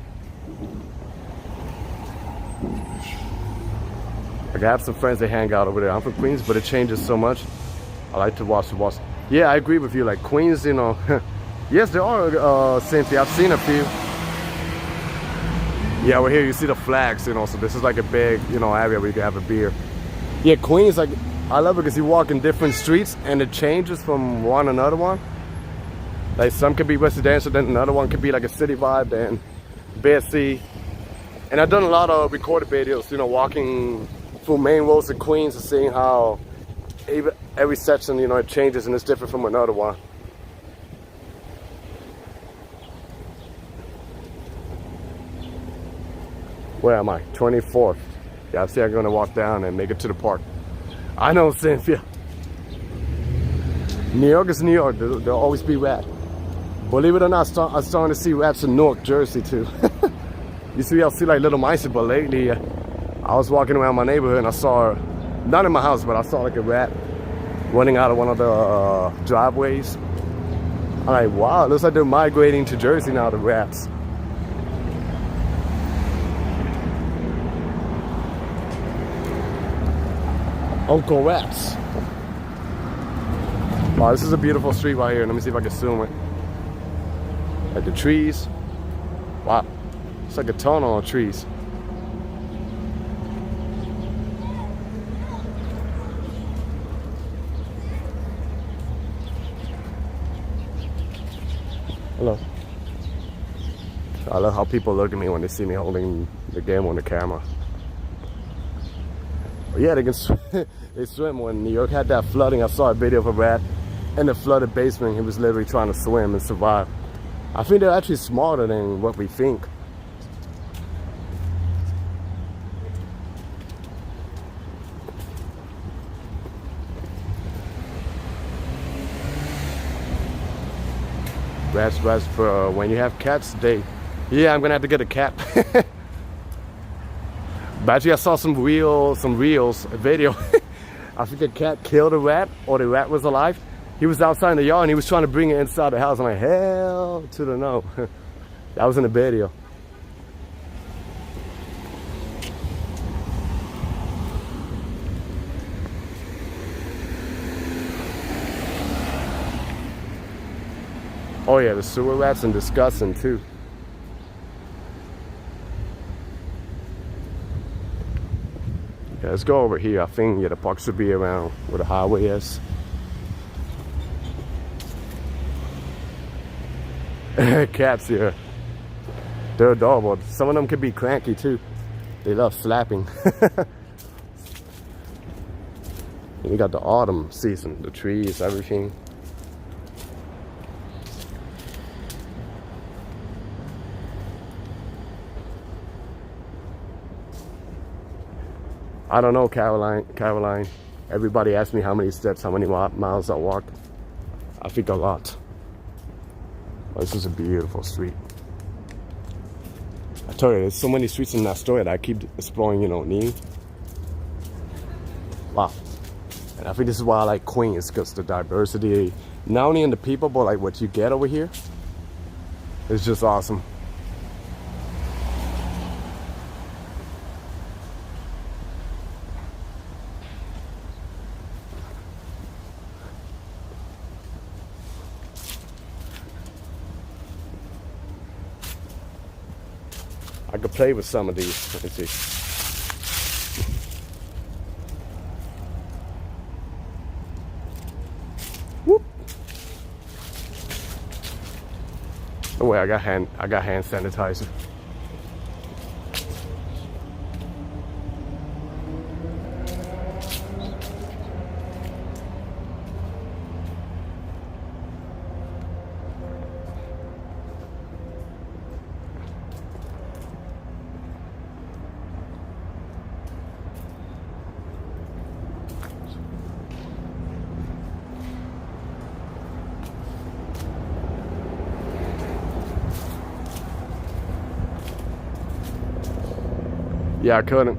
S1: Like I have some friends that hang out over there. I'm from Queens, but it changes so much. I like to watch. Yeah, I agree with you. Like Queens, you know. Yes, there are, Cynthia. I've seen a few. Yeah, over here you see the flags, you know. So this is like a big, you know, area where you can have a beer. Yeah, Queens, like, I love it because you walk in different streets and it changes from one to another one. Like some could be residential, then another one could be like a city vibe, then busy. And I've done a lot of recorded videos, you know, walking through main roads of Queens and seeing how every section, you know, it changes and it's different from another one. Where am I? 24th. Yeah, I see I'm gonna walk down and make it to the park. I know, Cynthia. New York is New York. There'll always be rat. Believe it or not, I'm starting to see rats in Newark, Jersey too. Used to be able to see like little mice, but lately I was walking around my neighborhood and I saw, not in my house, but I saw like a rat running out of one of the driveways. I'm like, wow, it looks like they're migrating to Jersey now, the rats. Uncle Rats. Wow, this is a beautiful street right here. Let me see if I can zoom it. Like the trees. Wow, it's like a tunnel of trees. Hello. I love how people look at me when they see me holding the game on the camera. But yeah, they can they swim. When New York had that flooding, I saw a video of a rat in the flooded basement. He was literally trying to swim and survive. I think they're actually smarter than what we think. Rats for when you have cats, yeah, I'm gonna have to get a cat. But actually I saw some reels, a video. I think the cat killed a rat, or the rat was alive. He was outside in the yard and he was trying to bring it inside the house. I'm like, hell to the no. That was in the video. Oh yeah, the sewer rats are disgusting too. Yeah, let's go over here. I think, yeah, the park should be around where the highway is. Cats here. They're adorable. Some of them can be cranky too. They love flapping. And you got the autumn season, the trees, everything. I don't know, Caroline. Everybody asks me how many steps, how many miles I walked. I think a lot. Oh, this is a beautiful street. I tell you, there's so many streets in Astoria that I keep exploring, you know, new. Wow. And I think this is why I like Queens, because the diversity, not only in the people, but like what you get over here, is just awesome. I could play with some of these. Let me see. Whoop. Oh wait, I got hand sanitizer. Yeah, I couldn't.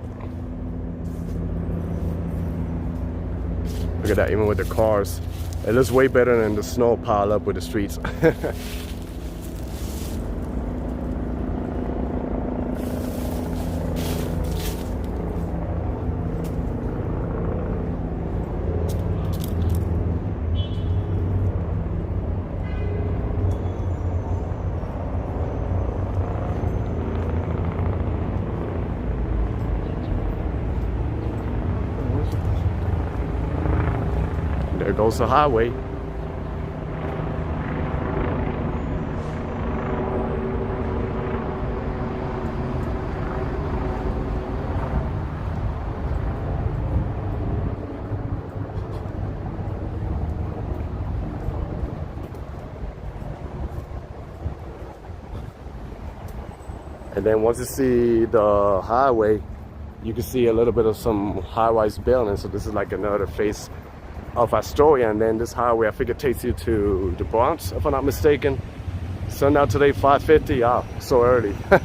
S1: Look at that, even with the cars. It looks way better than the snow piled up with the streets. There goes the highway. And then once you see the highway, you can see a little bit of some high-rise buildings. So this is like another face of Astoria, and then this highway, I think it takes you to the Bronx, if I'm not mistaken. Sundown today, 5:50. Ah, so early. Yeah,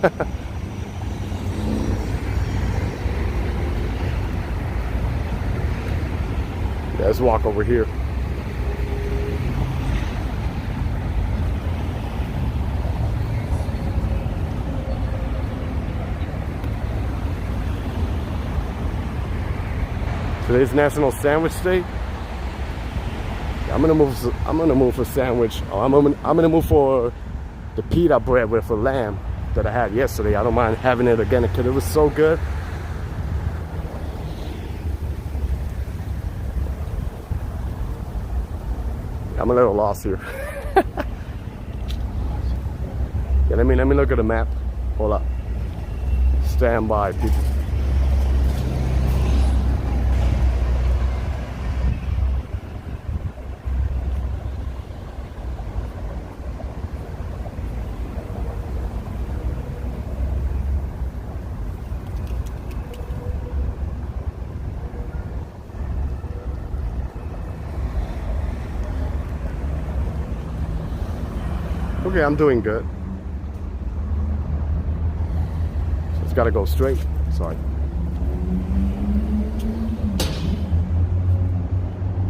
S1: let's walk over here. Today's National Sandwich Day. I'm gonna move for sandwich. Oh, I'm gonna move for the pita bread with a lamb that I had yesterday. I don't mind having it again because it was so good. I'm a little lost here. Yeah, let me look at the map. Hold up. Stand by, people. Okay, I'm doing good. Just gotta go straight. Sorry.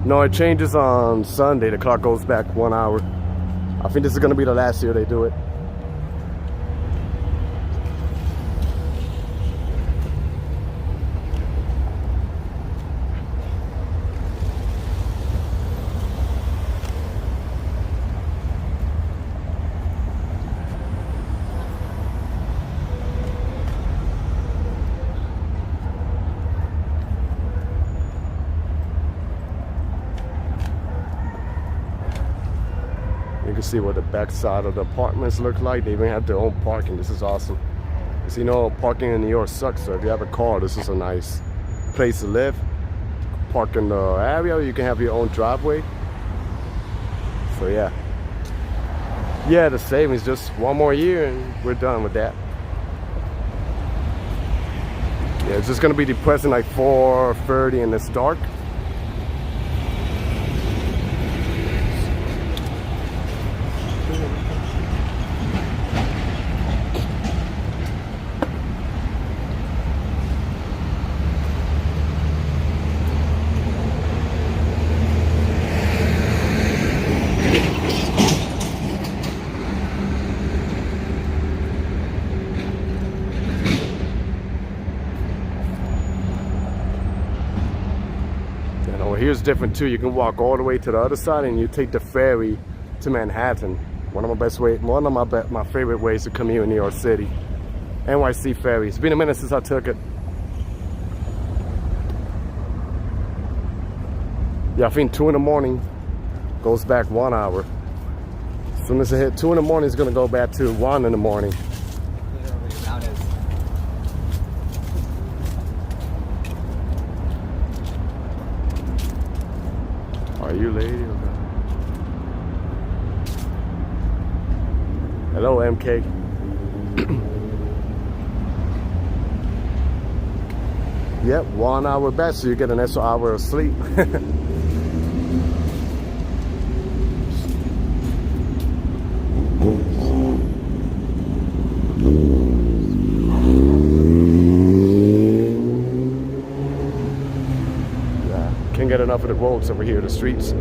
S1: No, it changes on Sunday. The clock goes back 1 hour. I think this is gonna be the last year they do it. You can see what the back side of the apartments look like. They even have their own parking. This is awesome. Because you know, parking in New York sucks. So if you have a car, this is a nice place to live. Park in the area. You can have your own driveway. So yeah. Yeah, the savings, just one more year and we're done with that. Yeah, it's just gonna be depressing like 4:30 and it's dark. Here's different too. You can walk all the way to the other side and you take the ferry to Manhattan. One of my favorite ways to come here in New York City. NYC ferry. It's been a minute since I took it. Yeah, I think 2 in the morning goes back 1 hour. As soon as it hit 2 in the morning, it's gonna go back to 1 in the morning. Are you lady? Okay. Hello, MK. Yep, 1 hour back, so you get an extra hour of sleep. Can't get enough of the roads over here, the streets.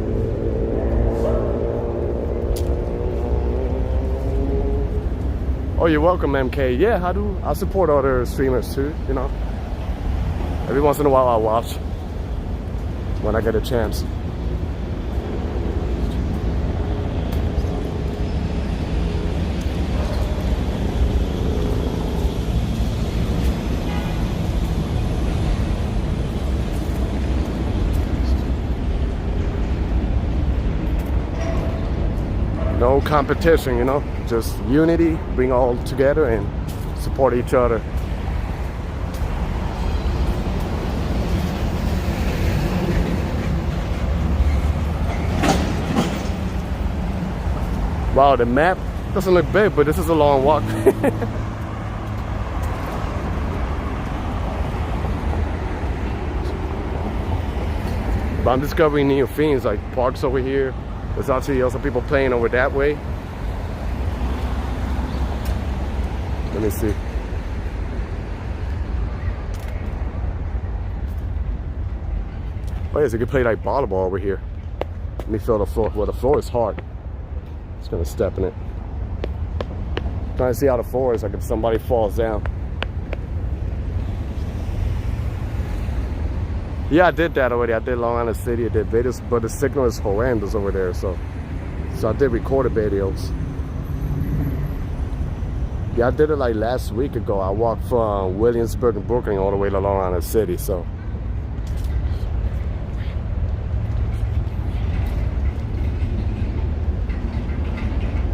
S1: Oh, you're welcome, MK. Yeah, I support other streamers too, you know. Every once in a while I'll watch when I get a chance. No competition, you know, just unity, bring all together and support each other. Wow, the map doesn't look big, but this is a long walk. But I'm discovering new things like parks over here. There's actually also people playing over that way. Let me see. Oh yes, you can play like volleyball over here. Let me feel the floor. Well, the floor is hard. Just gonna step in it. Trying to see how the floor is, like if somebody falls down. Yeah, I did that already. I did Long Island City. I did videos, but the signal is horrendous over there. So I did record videos. Yeah, I did it like last week ago. I walked from Williamsburg and Brooklyn all the way to Long Island City. So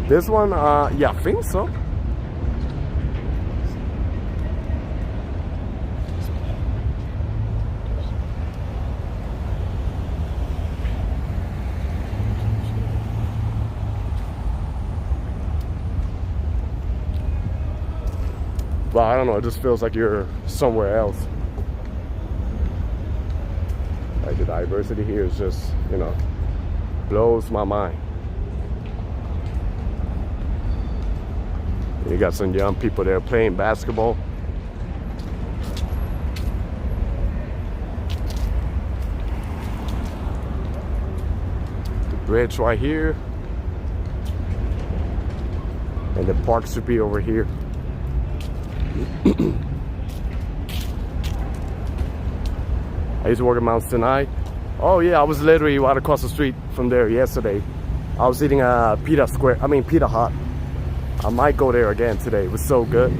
S1: this one, yeah, I think so. Well, I don't know, it just feels like you're somewhere else. Like the diversity here is just, you know, blows my mind. You got some young people there playing basketball. The bridge right here. And the park should be over here. I used to work at Mount Sinai. Oh yeah, I was literally right across the street from there yesterday. I was eating a Pita Hut. I might go there again today. It was so good.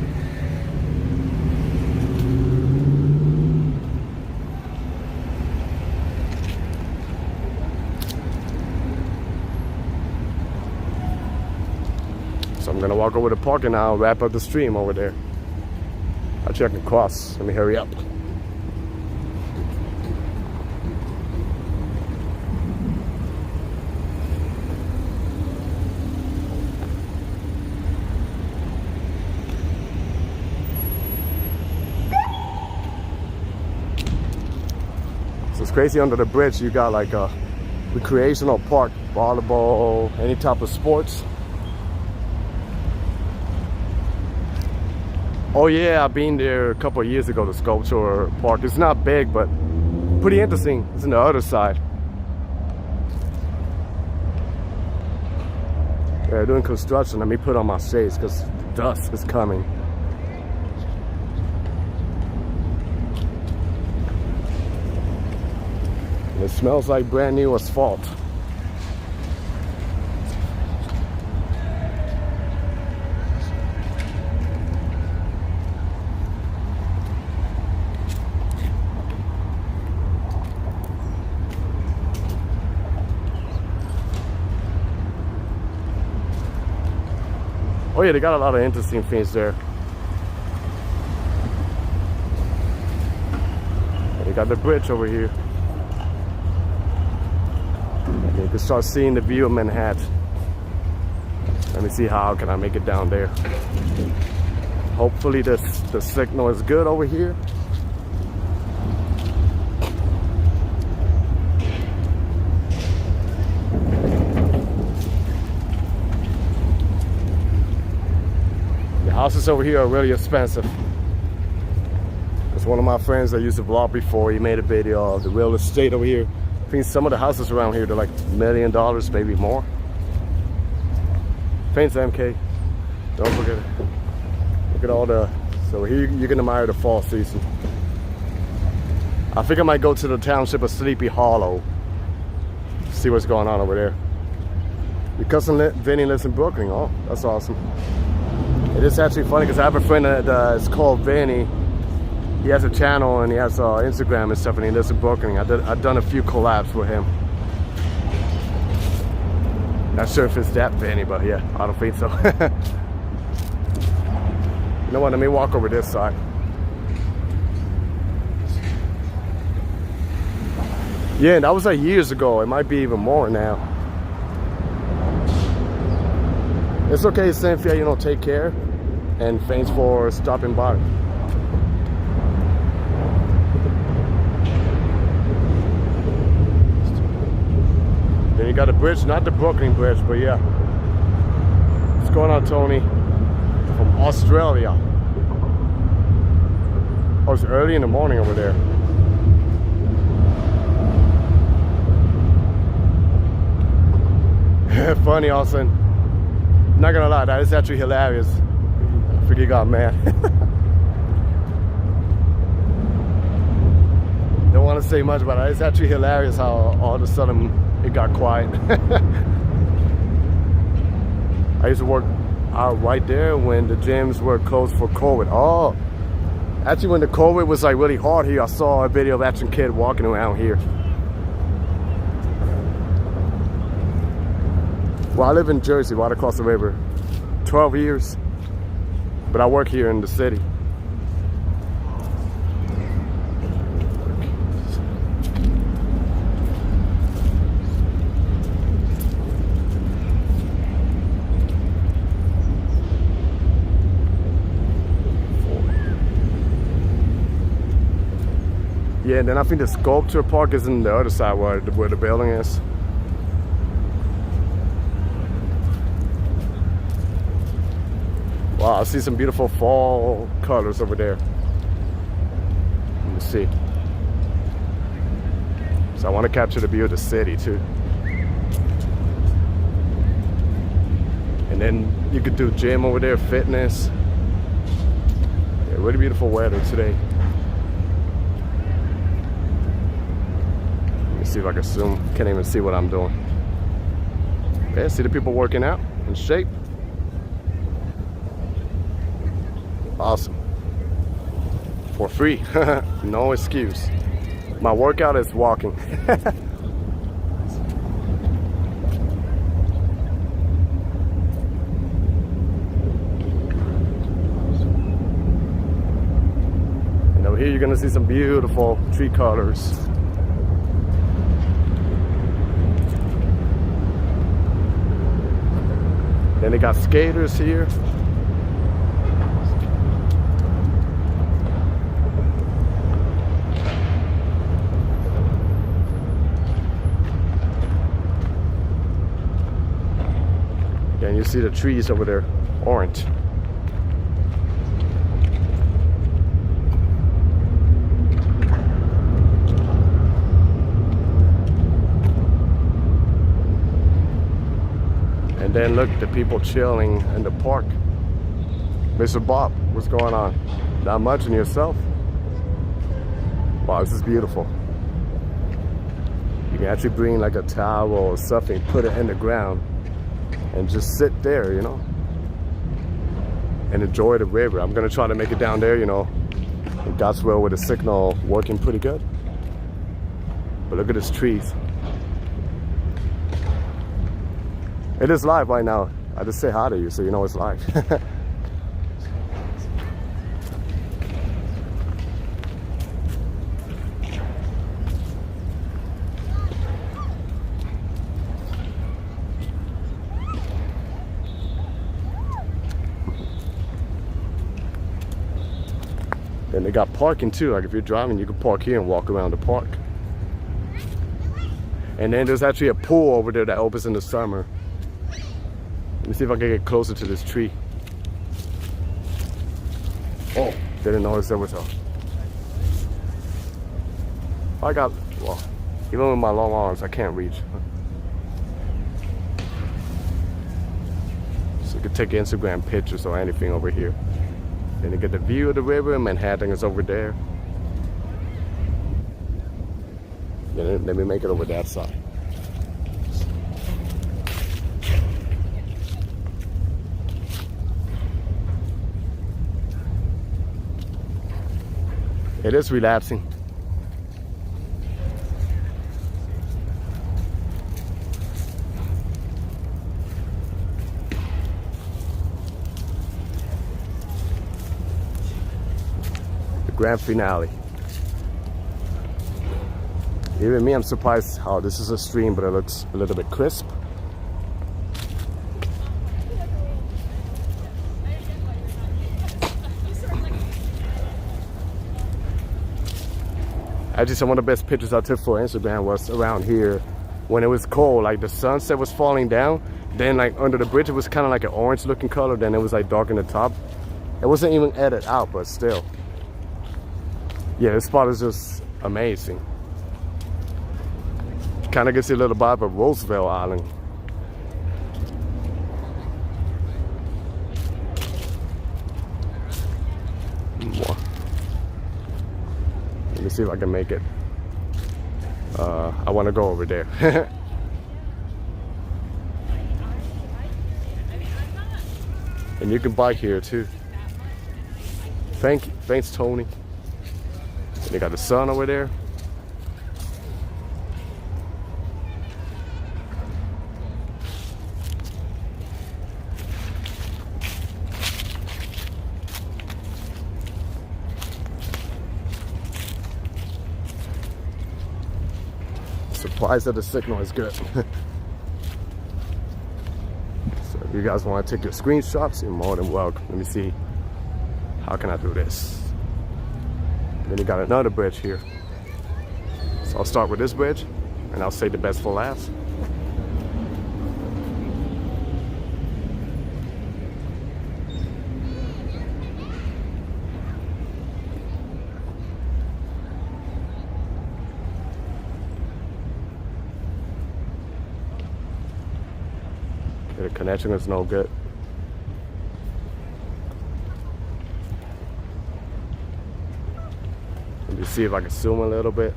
S1: So I'm gonna walk over to the park and now wrap up the stream over there. I'll check across. Let me hurry up. So it's crazy, under the bridge you got like a recreational park, volleyball, any type of sports. Oh yeah, I've been there a couple of years ago, the sculpture park. It's not big, but pretty interesting. It's on the other side. They're doing construction. Let me put on my shades because dust is coming. And it smells like brand new asphalt. Oh yeah, they got a lot of interesting things there. They got the bridge over here. And you can start seeing the view of Manhattan. Let me see how can I make it down there. Hopefully the signal is good over here. Houses over here are really expensive. There's one of my friends that used to vlog before. He made a video of the real estate over here. I think some of the houses around here, they're like $1 million, maybe more. Thanks, MK. Don't forget it. Look at all the... So here you can admire the fall season. I think I might go to the township of Sleepy Hollow. See what's going on over there. Your cousin Vinny lives in Brooklyn. Oh, that's awesome. It is actually funny because I have a friend that is called Vinny. He has a channel and he has Instagram and stuff, and he lives in Brooklyn. I've done a few collabs with him. Not sure if it's that Vinny, but yeah, I don't think so. You know what? Let me walk over this side. Yeah, that was like years ago. It might be even more now. It's okay, Cynthia, you know, take care. And thanks for stopping by. Then you got a bridge, not the Brooklyn Bridge, but yeah. What's going on, Tony? From Australia. Oh, it's early in the morning over there. Funny, Austin. Not gonna lie, that is actually hilarious. I think he got mad. Don't want to say much, but it's actually hilarious how all of a sudden it got quiet. I used to work out right there when the gyms were closed for COVID. Oh, actually when the COVID was like really hard here, I saw a video of Action Kid walking around here. Well, I live in Jersey, right across the river. 12 years, but I work here in the city. Yeah, and then I think the sculpture park is in the other side where the building is. Wow, I see some beautiful fall colors over there. Let me see. So I want to capture the view of the city too. And then you could do gym over there, fitness. Yeah, really beautiful weather today. Let me see if I can zoom. Can't even see what I'm doing. Yeah, see the people working out in shape. Awesome. For free. No excuse. My workout is walking. And over here you're gonna see some beautiful tree colors. Then they got skaters here. And you see the trees over there, orange. And then look, the people chilling in the park. Mr. Bob, what's going on? Not much in yourself? Wow, this is beautiful. You can actually bring like a towel or something, put it in the ground, and just sit there, you know, and enjoy the river. I'm gonna try to make it down there, you know, in God's will, with the signal working pretty good. But look at these trees. It is live right now. I just say hi to you so you know it's live. And they got parking too. Like if you're driving, you can park here and walk around the park. And then there's actually a pool over there that opens in the summer. Let me see if I can get closer to this tree. Oh, didn't notice there was a... well, even with my long arms, I can't reach. So you can take Instagram pictures or anything over here. Then you get the view of the river, and Manhattan is over there. Then let me make it over that side. It is relaxing. Grand finale. Even me, I'm surprised how this is a stream, but it looks a little bit crisp. Actually, some of the best pictures I took for Instagram was around here when it was cold, like the sunset was falling down. Then like under the bridge, it was kind of like an orange looking color. Then it was like dark in the top. It wasn't even edited out, but still. Yeah, this spot is just amazing. Kind of gives you a little vibe of Roosevelt Island. More. Let me see if I can make it. I want to go over there. And you can bike here too. Thanks, Tony. And they got the sun over there. Surprised that the signal is good. So if you guys want to take your screenshots, you're more than welcome. Let me see. How can I do this? Then you got another bridge here. So I'll start with this bridge and I'll save the best for last. The connection is no good. Let me see if I can zoom a little bit.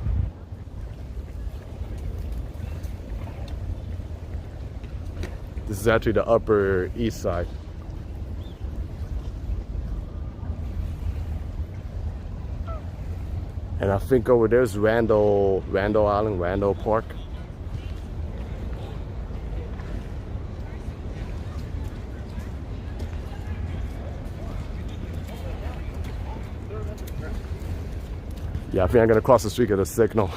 S1: This is actually the Upper East Side. And I think over there's Randall Island, Randall Park. Yeah, I think I'm gonna cross the street at a signal.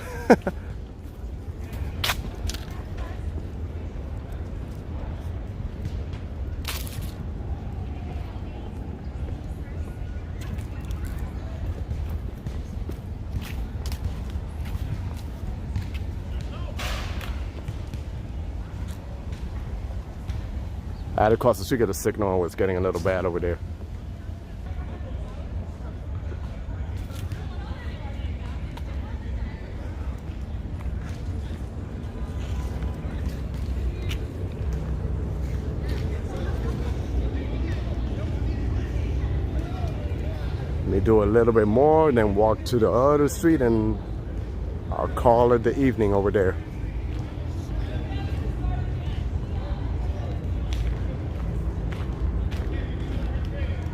S1: I had to cross the street at a signal and it was getting a little bad over there. Let me do a little bit more, then walk to the other street, and I'll call it the evening over there.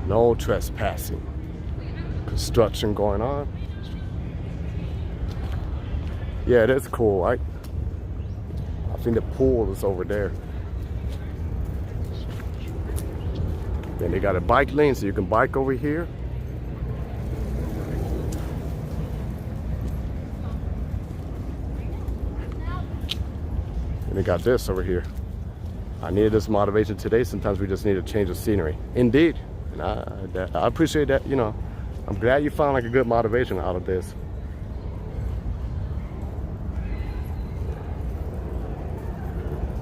S1: No trespassing. Construction going on. Yeah, it is cool, right? I think the pool is over there. Then they got a bike lane, so you can bike over here. And they got this over here. I needed this motivation today. Sometimes we just need to change the scenery. Indeed. And I appreciate that, you know. I'm glad you found like a good motivation out of this.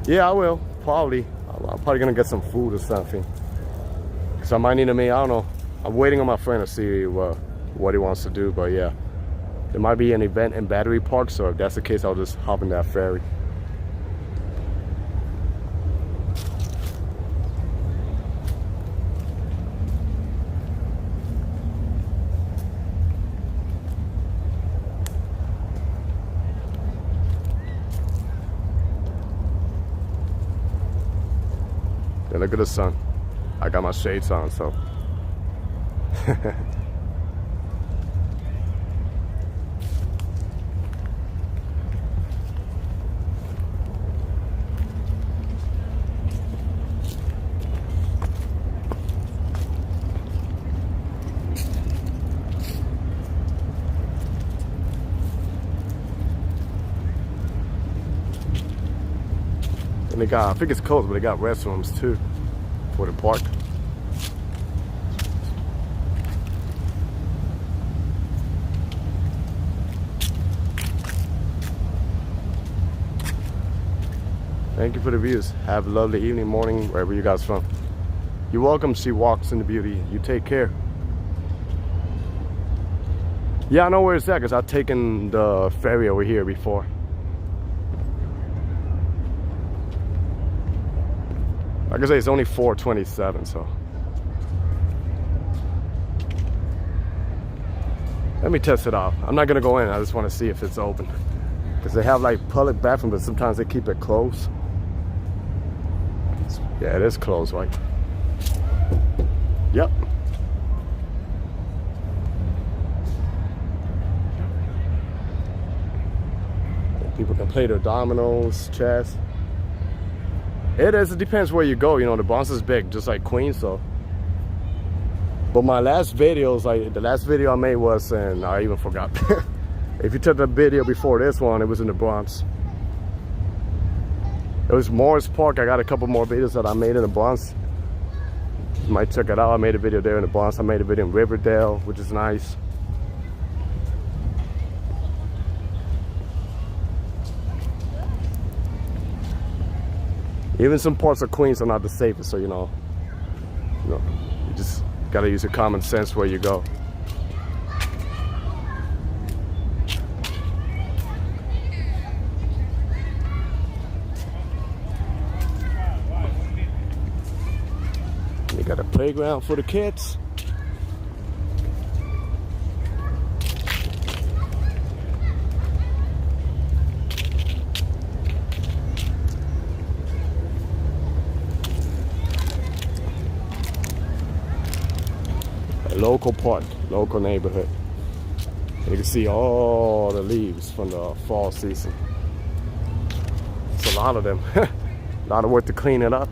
S1: Yeah, I will. Probably. I'm probably gonna get some food or something. So I might need to make, I don't know. I'm waiting on my friend to see what he wants to do, but yeah. There might be an event in Battery Park, so if that's the case, I'll just hop in that ferry. Yeah, look at the sun. I got my shades on, so. And they got, I think it's closed, but they got restrooms too for the park. Thank you for the views. Have a lovely evening, morning, wherever you guys from. You're welcome. She walks in the beauty. You take care. Yeah, I know where it's at because I've taken the ferry over here before. Like I say, it's only 4:27, so. Let me test it out. I'm not gonna go in, I just want to see if it's open. Because they have like public bathrooms, but sometimes they keep it closed. Yeah, it is closed, right? Yep. People can play their dominoes, chess. It is, it depends where you go. You know, the Bronx is big, just like Queens, so. But my last videos, like the last video I made was, and I even forgot. If you took the video before this one, it was in the Bronx. It was Morris Park. I got a couple more videos that I made in the Bronx. You might check it out. I made a video there in the Bronx. I made a video in Riverdale, which is nice. Even some parts of Queens are not the safest, so you you just gotta use your common sense where you go. You got a playground for the kids. A local park, local neighborhood. You can see all the leaves from the fall season. It's a lot of them. A lot of work to clean it up.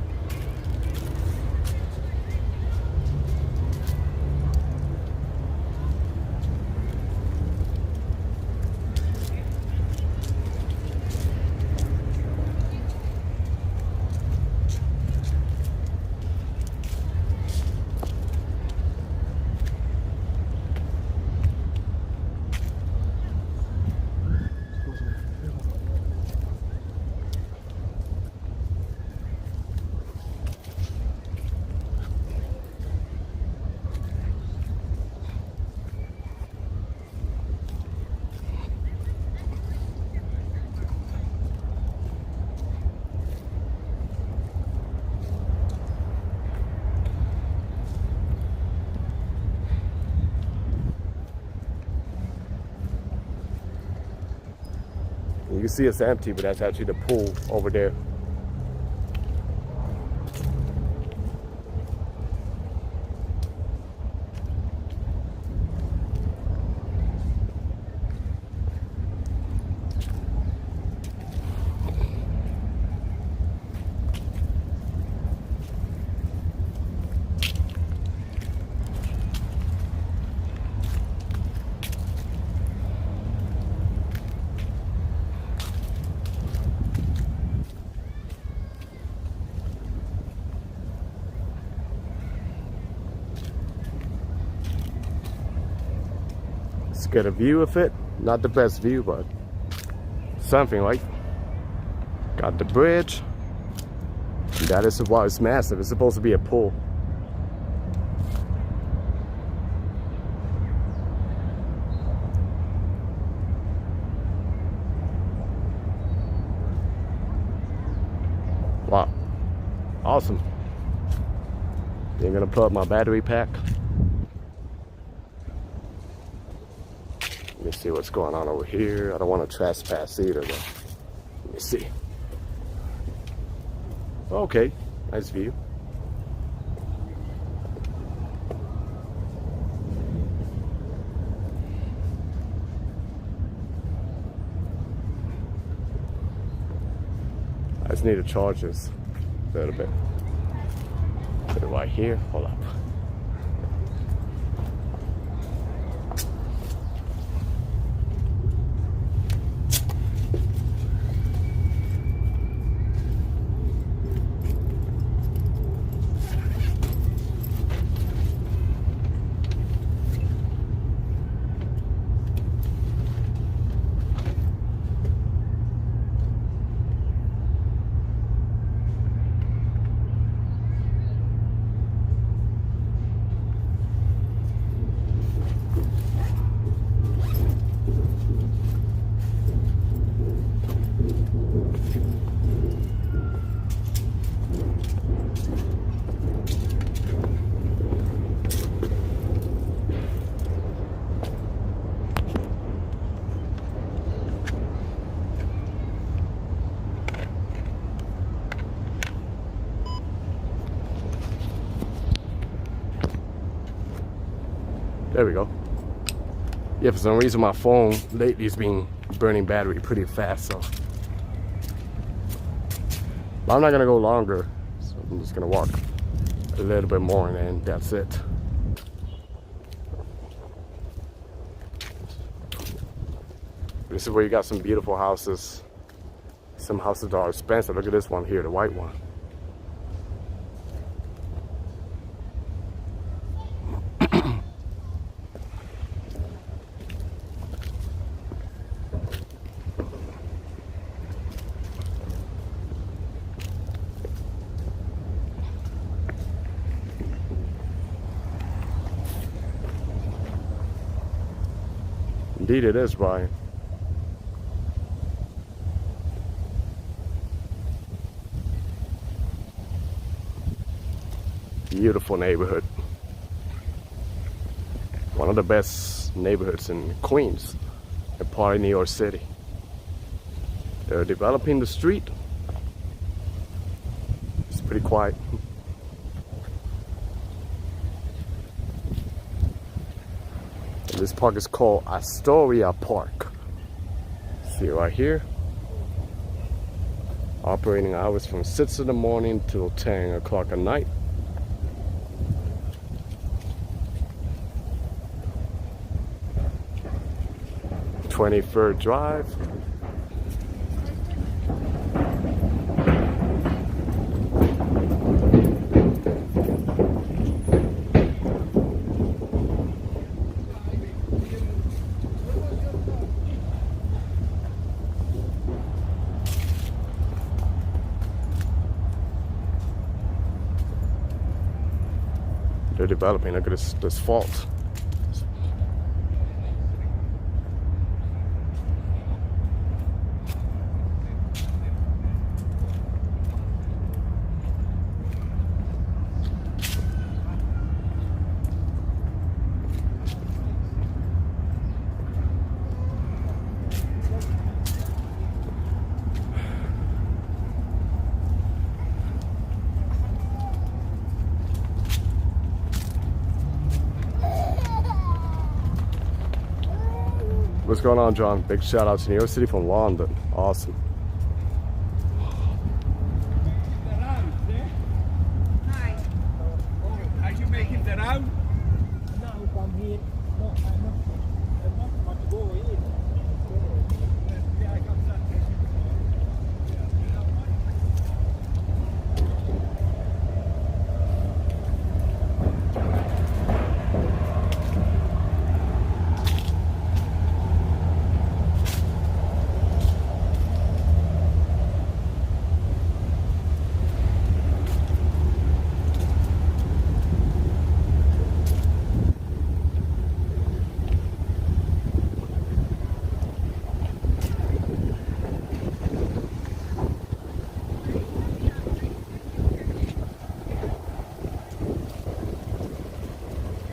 S1: You can see it's empty, but that's actually the pool over there. Let's get a view of it. Not the best view, but something, right? Got the bridge. And that is why it's massive. It's supposed to be a pool. Wow. Awesome. Then gonna plug my battery pack. Let me see what's going on over here. I don't want to trespass either, though. Let me see. Okay, nice view. I just need to charge this a little bit. Put it right here. Hold up. There we go. Yeah, for some reason my phone lately has been burning battery pretty fast, so. But I'm not gonna go longer, so I'm just gonna walk a little bit more and then that's it. This is where you got some beautiful houses. Some houses are expensive. Look at this one here, the white one. Indeed it is, Brian. Beautiful neighborhood. One of the best neighborhoods in Queens, a part of New York City. They're developing the street. It's pretty quiet. And this park is called Astoria Park. See right here. Operating hours from 6 in the morning till 10 o'clock at night. Drive. They're developing. Look at this fault. What's going on, John? Big shout out to New York City from London. Awesome.
S3: Hi.
S4: Are you making the round?
S3: No, from here. No, I'm not want to go in.
S4: Yeah, I got that.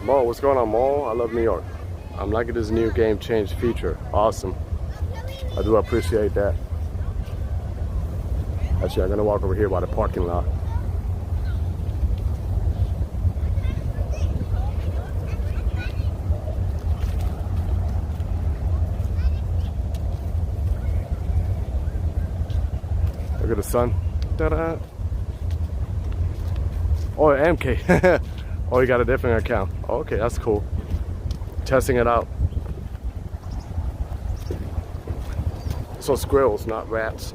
S1: Mo, what's going on, Mo? I love New York. I'm liking this new game change feature. Awesome. I do appreciate that. Actually, I'm gonna walk over here by the parking lot. Look at the sun. Ta-da. Oh, MK. Oh, you got a different account. Okay, that's cool. Testing it out. So squirrels, not rats.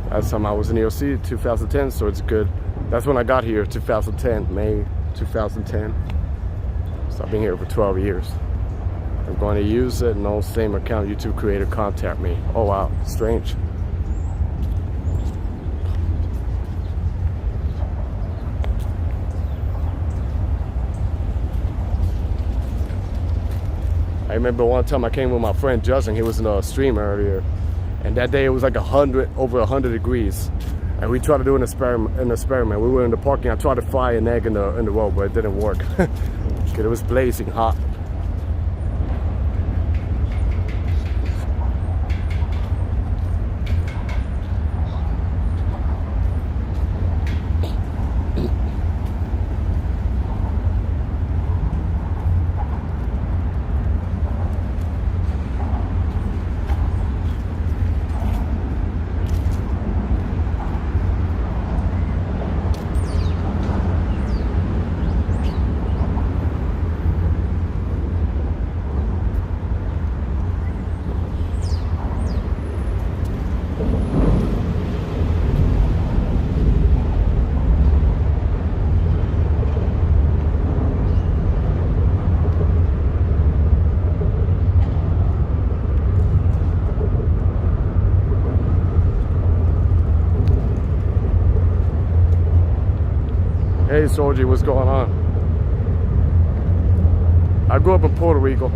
S1: Last time I was in New York City, 2010, so it's good. That's when I got here, 2010, May 2010. So I've been here for 12 years. I'm going to use it, no same account, YouTube creator contact me. Oh wow, strange. I remember one time I came with my friend Justin. He was in a stream earlier, and that day it was like over 100 degrees, and we tried to do an experiment. We were in the parking. I tried to fry an egg in the road, but it didn't work. It was blazing hot. Hey, Soldier, what's going on? I grew up in Puerto Rico.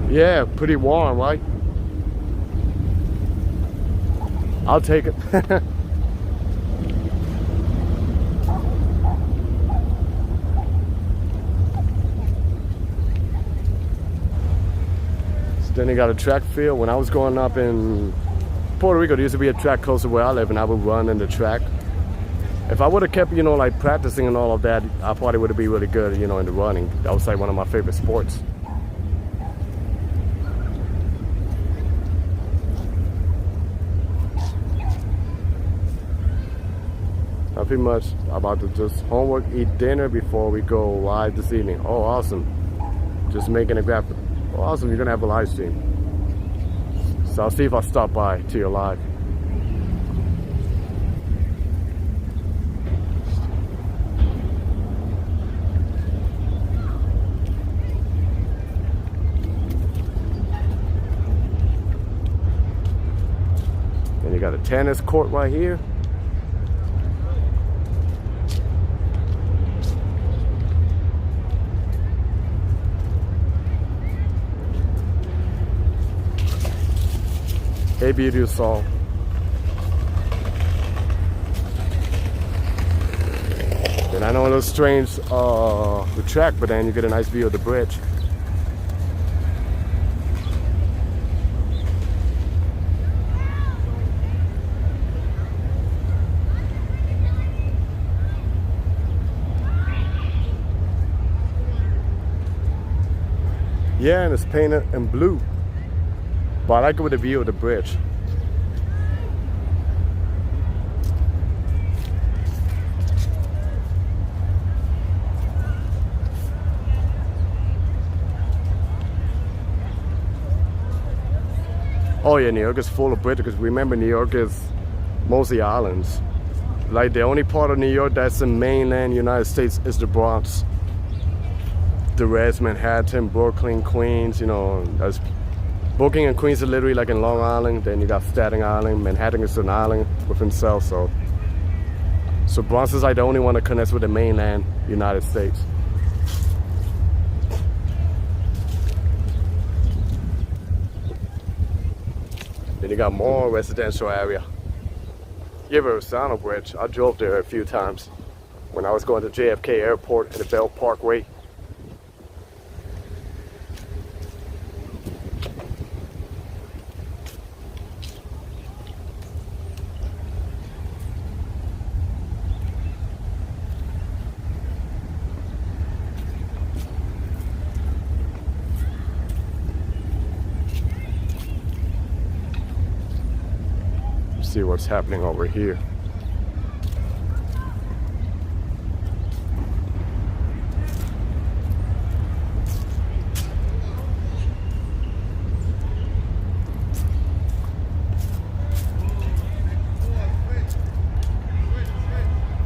S1: Yeah, pretty warm, right? I'll take it. Then you got a track field. When I was growing up in Puerto Rico, there used to be a track close to where I live, and I would run in the track. If I would have kept, like practicing and all of that, I probably would have been really good, in the running. That was like one of my favorite sports. I'm pretty much about to just homework, eat dinner before we go live this evening. Oh, awesome. Just making a graphic. Oh, awesome, you're gonna have a live stream. So I'll see if I stop by to your live. Then you got a tennis court right here. Hey, beautiful soul. Then I know it looks strange, the track, but then you get a nice view of the bridge. Yeah, and it's painted in blue. But I like it with the view of the bridge. Oh yeah, New York is full of bridges, because remember New York is mostly islands. Like the only part of New York that's in mainland United States is the Bronx. The rest, Manhattan, Brooklyn, Queens, that's Brooklyn and Queens are literally like in Long Island. Then you got Staten Island. Manhattan is an island within itself. So Bronx is like the only one that connects with the mainland United States. Then you got more residential area. You ever Verrazano Bridge? I drove there a few times when I was going to JFK Airport and the Bell Parkway. See what's happening over here.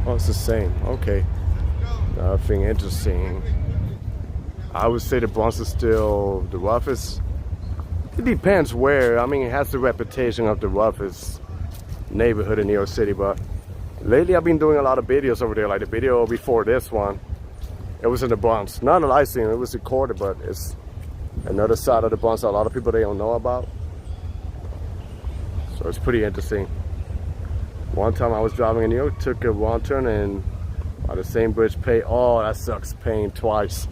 S1: Oh, it's the same. Okay. Nothing interesting. I would say the Bronx is still the roughest. It depends where. I mean, it has the reputation of the roughest neighborhood in New York City, but lately I've been doing a lot of videos over there. Like the video before this one, it was in the Bronx. Not a live stream, it was recorded, but it's another side of the Bronx a lot of people they don't know about. So it's pretty interesting. One time I was driving in New York, took a wrong turn, and on the same bridge pay. Oh, that sucks, paying twice.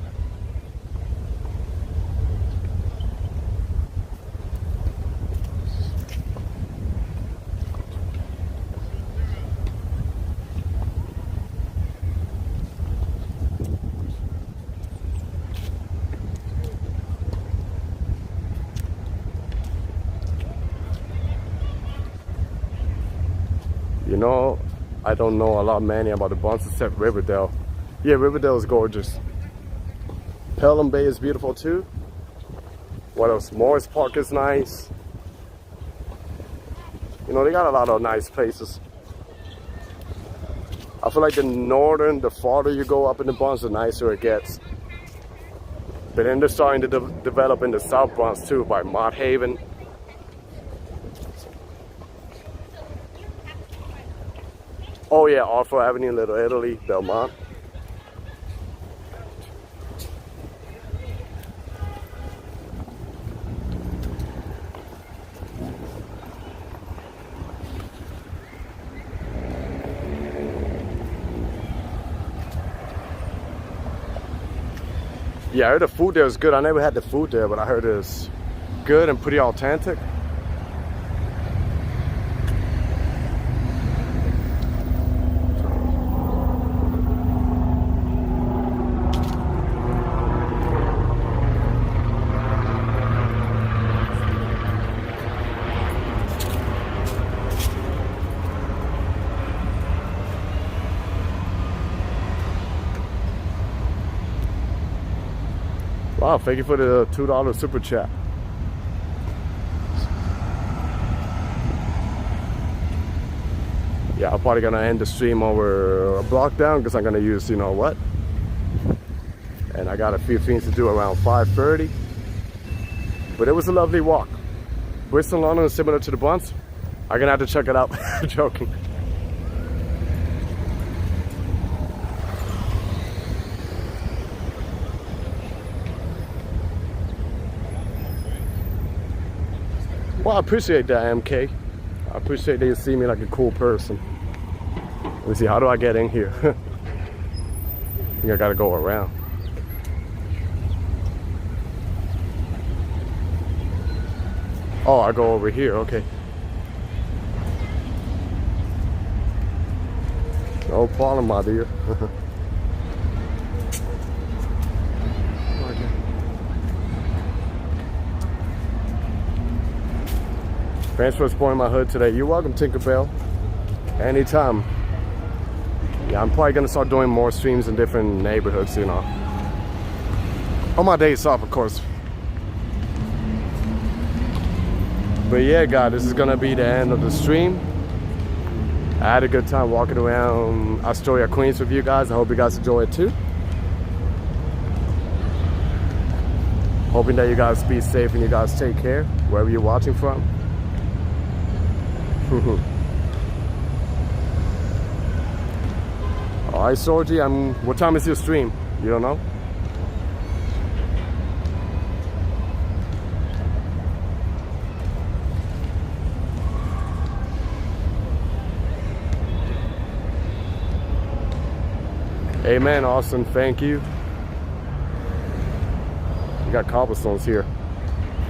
S1: You know, I don't know a lot many about the Bronx except Riverdale. Yeah, Riverdale is gorgeous. Pelham Bay is beautiful too. What else? Morris Park is nice. You know, they got a lot of nice places. I feel like the farther you go up in the Bronx, the nicer it gets. But then they're starting to develop in the South Bronx too, by Mott Haven. Oh yeah, Arthur Avenue, Little Italy, Belmont. Yeah, I heard the food there is good. I never had the food there, but I heard it's good and pretty authentic. Wow, thank you for the $2 super chat. Yeah, I'm probably gonna end the stream over a block down because I'm gonna use, you know what? And I got a few things to do around 5:30. But it was a lovely walk. Bristol, London is similar to the Bronx. I'm gonna have to check it out. Joking. Well, I appreciate that, MK. I appreciate that you see me like a cool person. Let me see, how do I get in here? I think I gotta go around. Oh, I go over here, okay. No problem, my dear. Thanks for spoiling my hood today. You're welcome, Tinkerbell. Anytime. Yeah, I'm probably gonna start doing more streams in different neighborhoods, you know. On my days off, of course. But yeah, guys, this is gonna be the end of the stream. I had a good time walking around Astoria, Queens with you guys. I hope you guys enjoy it too. Hoping that you guys be safe and you guys take care wherever you're watching from. Alright, Sorgy, what time is your stream? You don't know? Amen, Austin, thank you. You got cobblestones here.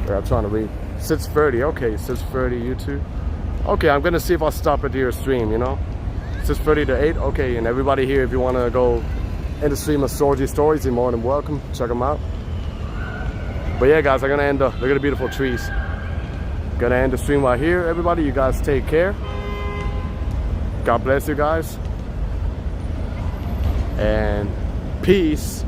S1: I'm trying to read. 6:30, okay, 6:30, you too. Okay, I'm gonna see if I'll stop at your stream, you know? 6:30 to 8, okay, and everybody here, if you wanna go in the stream of Sorgy Stories, you're more than welcome. Check them out. But yeah, guys, I'm gonna end look at the beautiful trees. Gonna end the stream right here. Everybody, you guys take care. God bless you guys. And peace.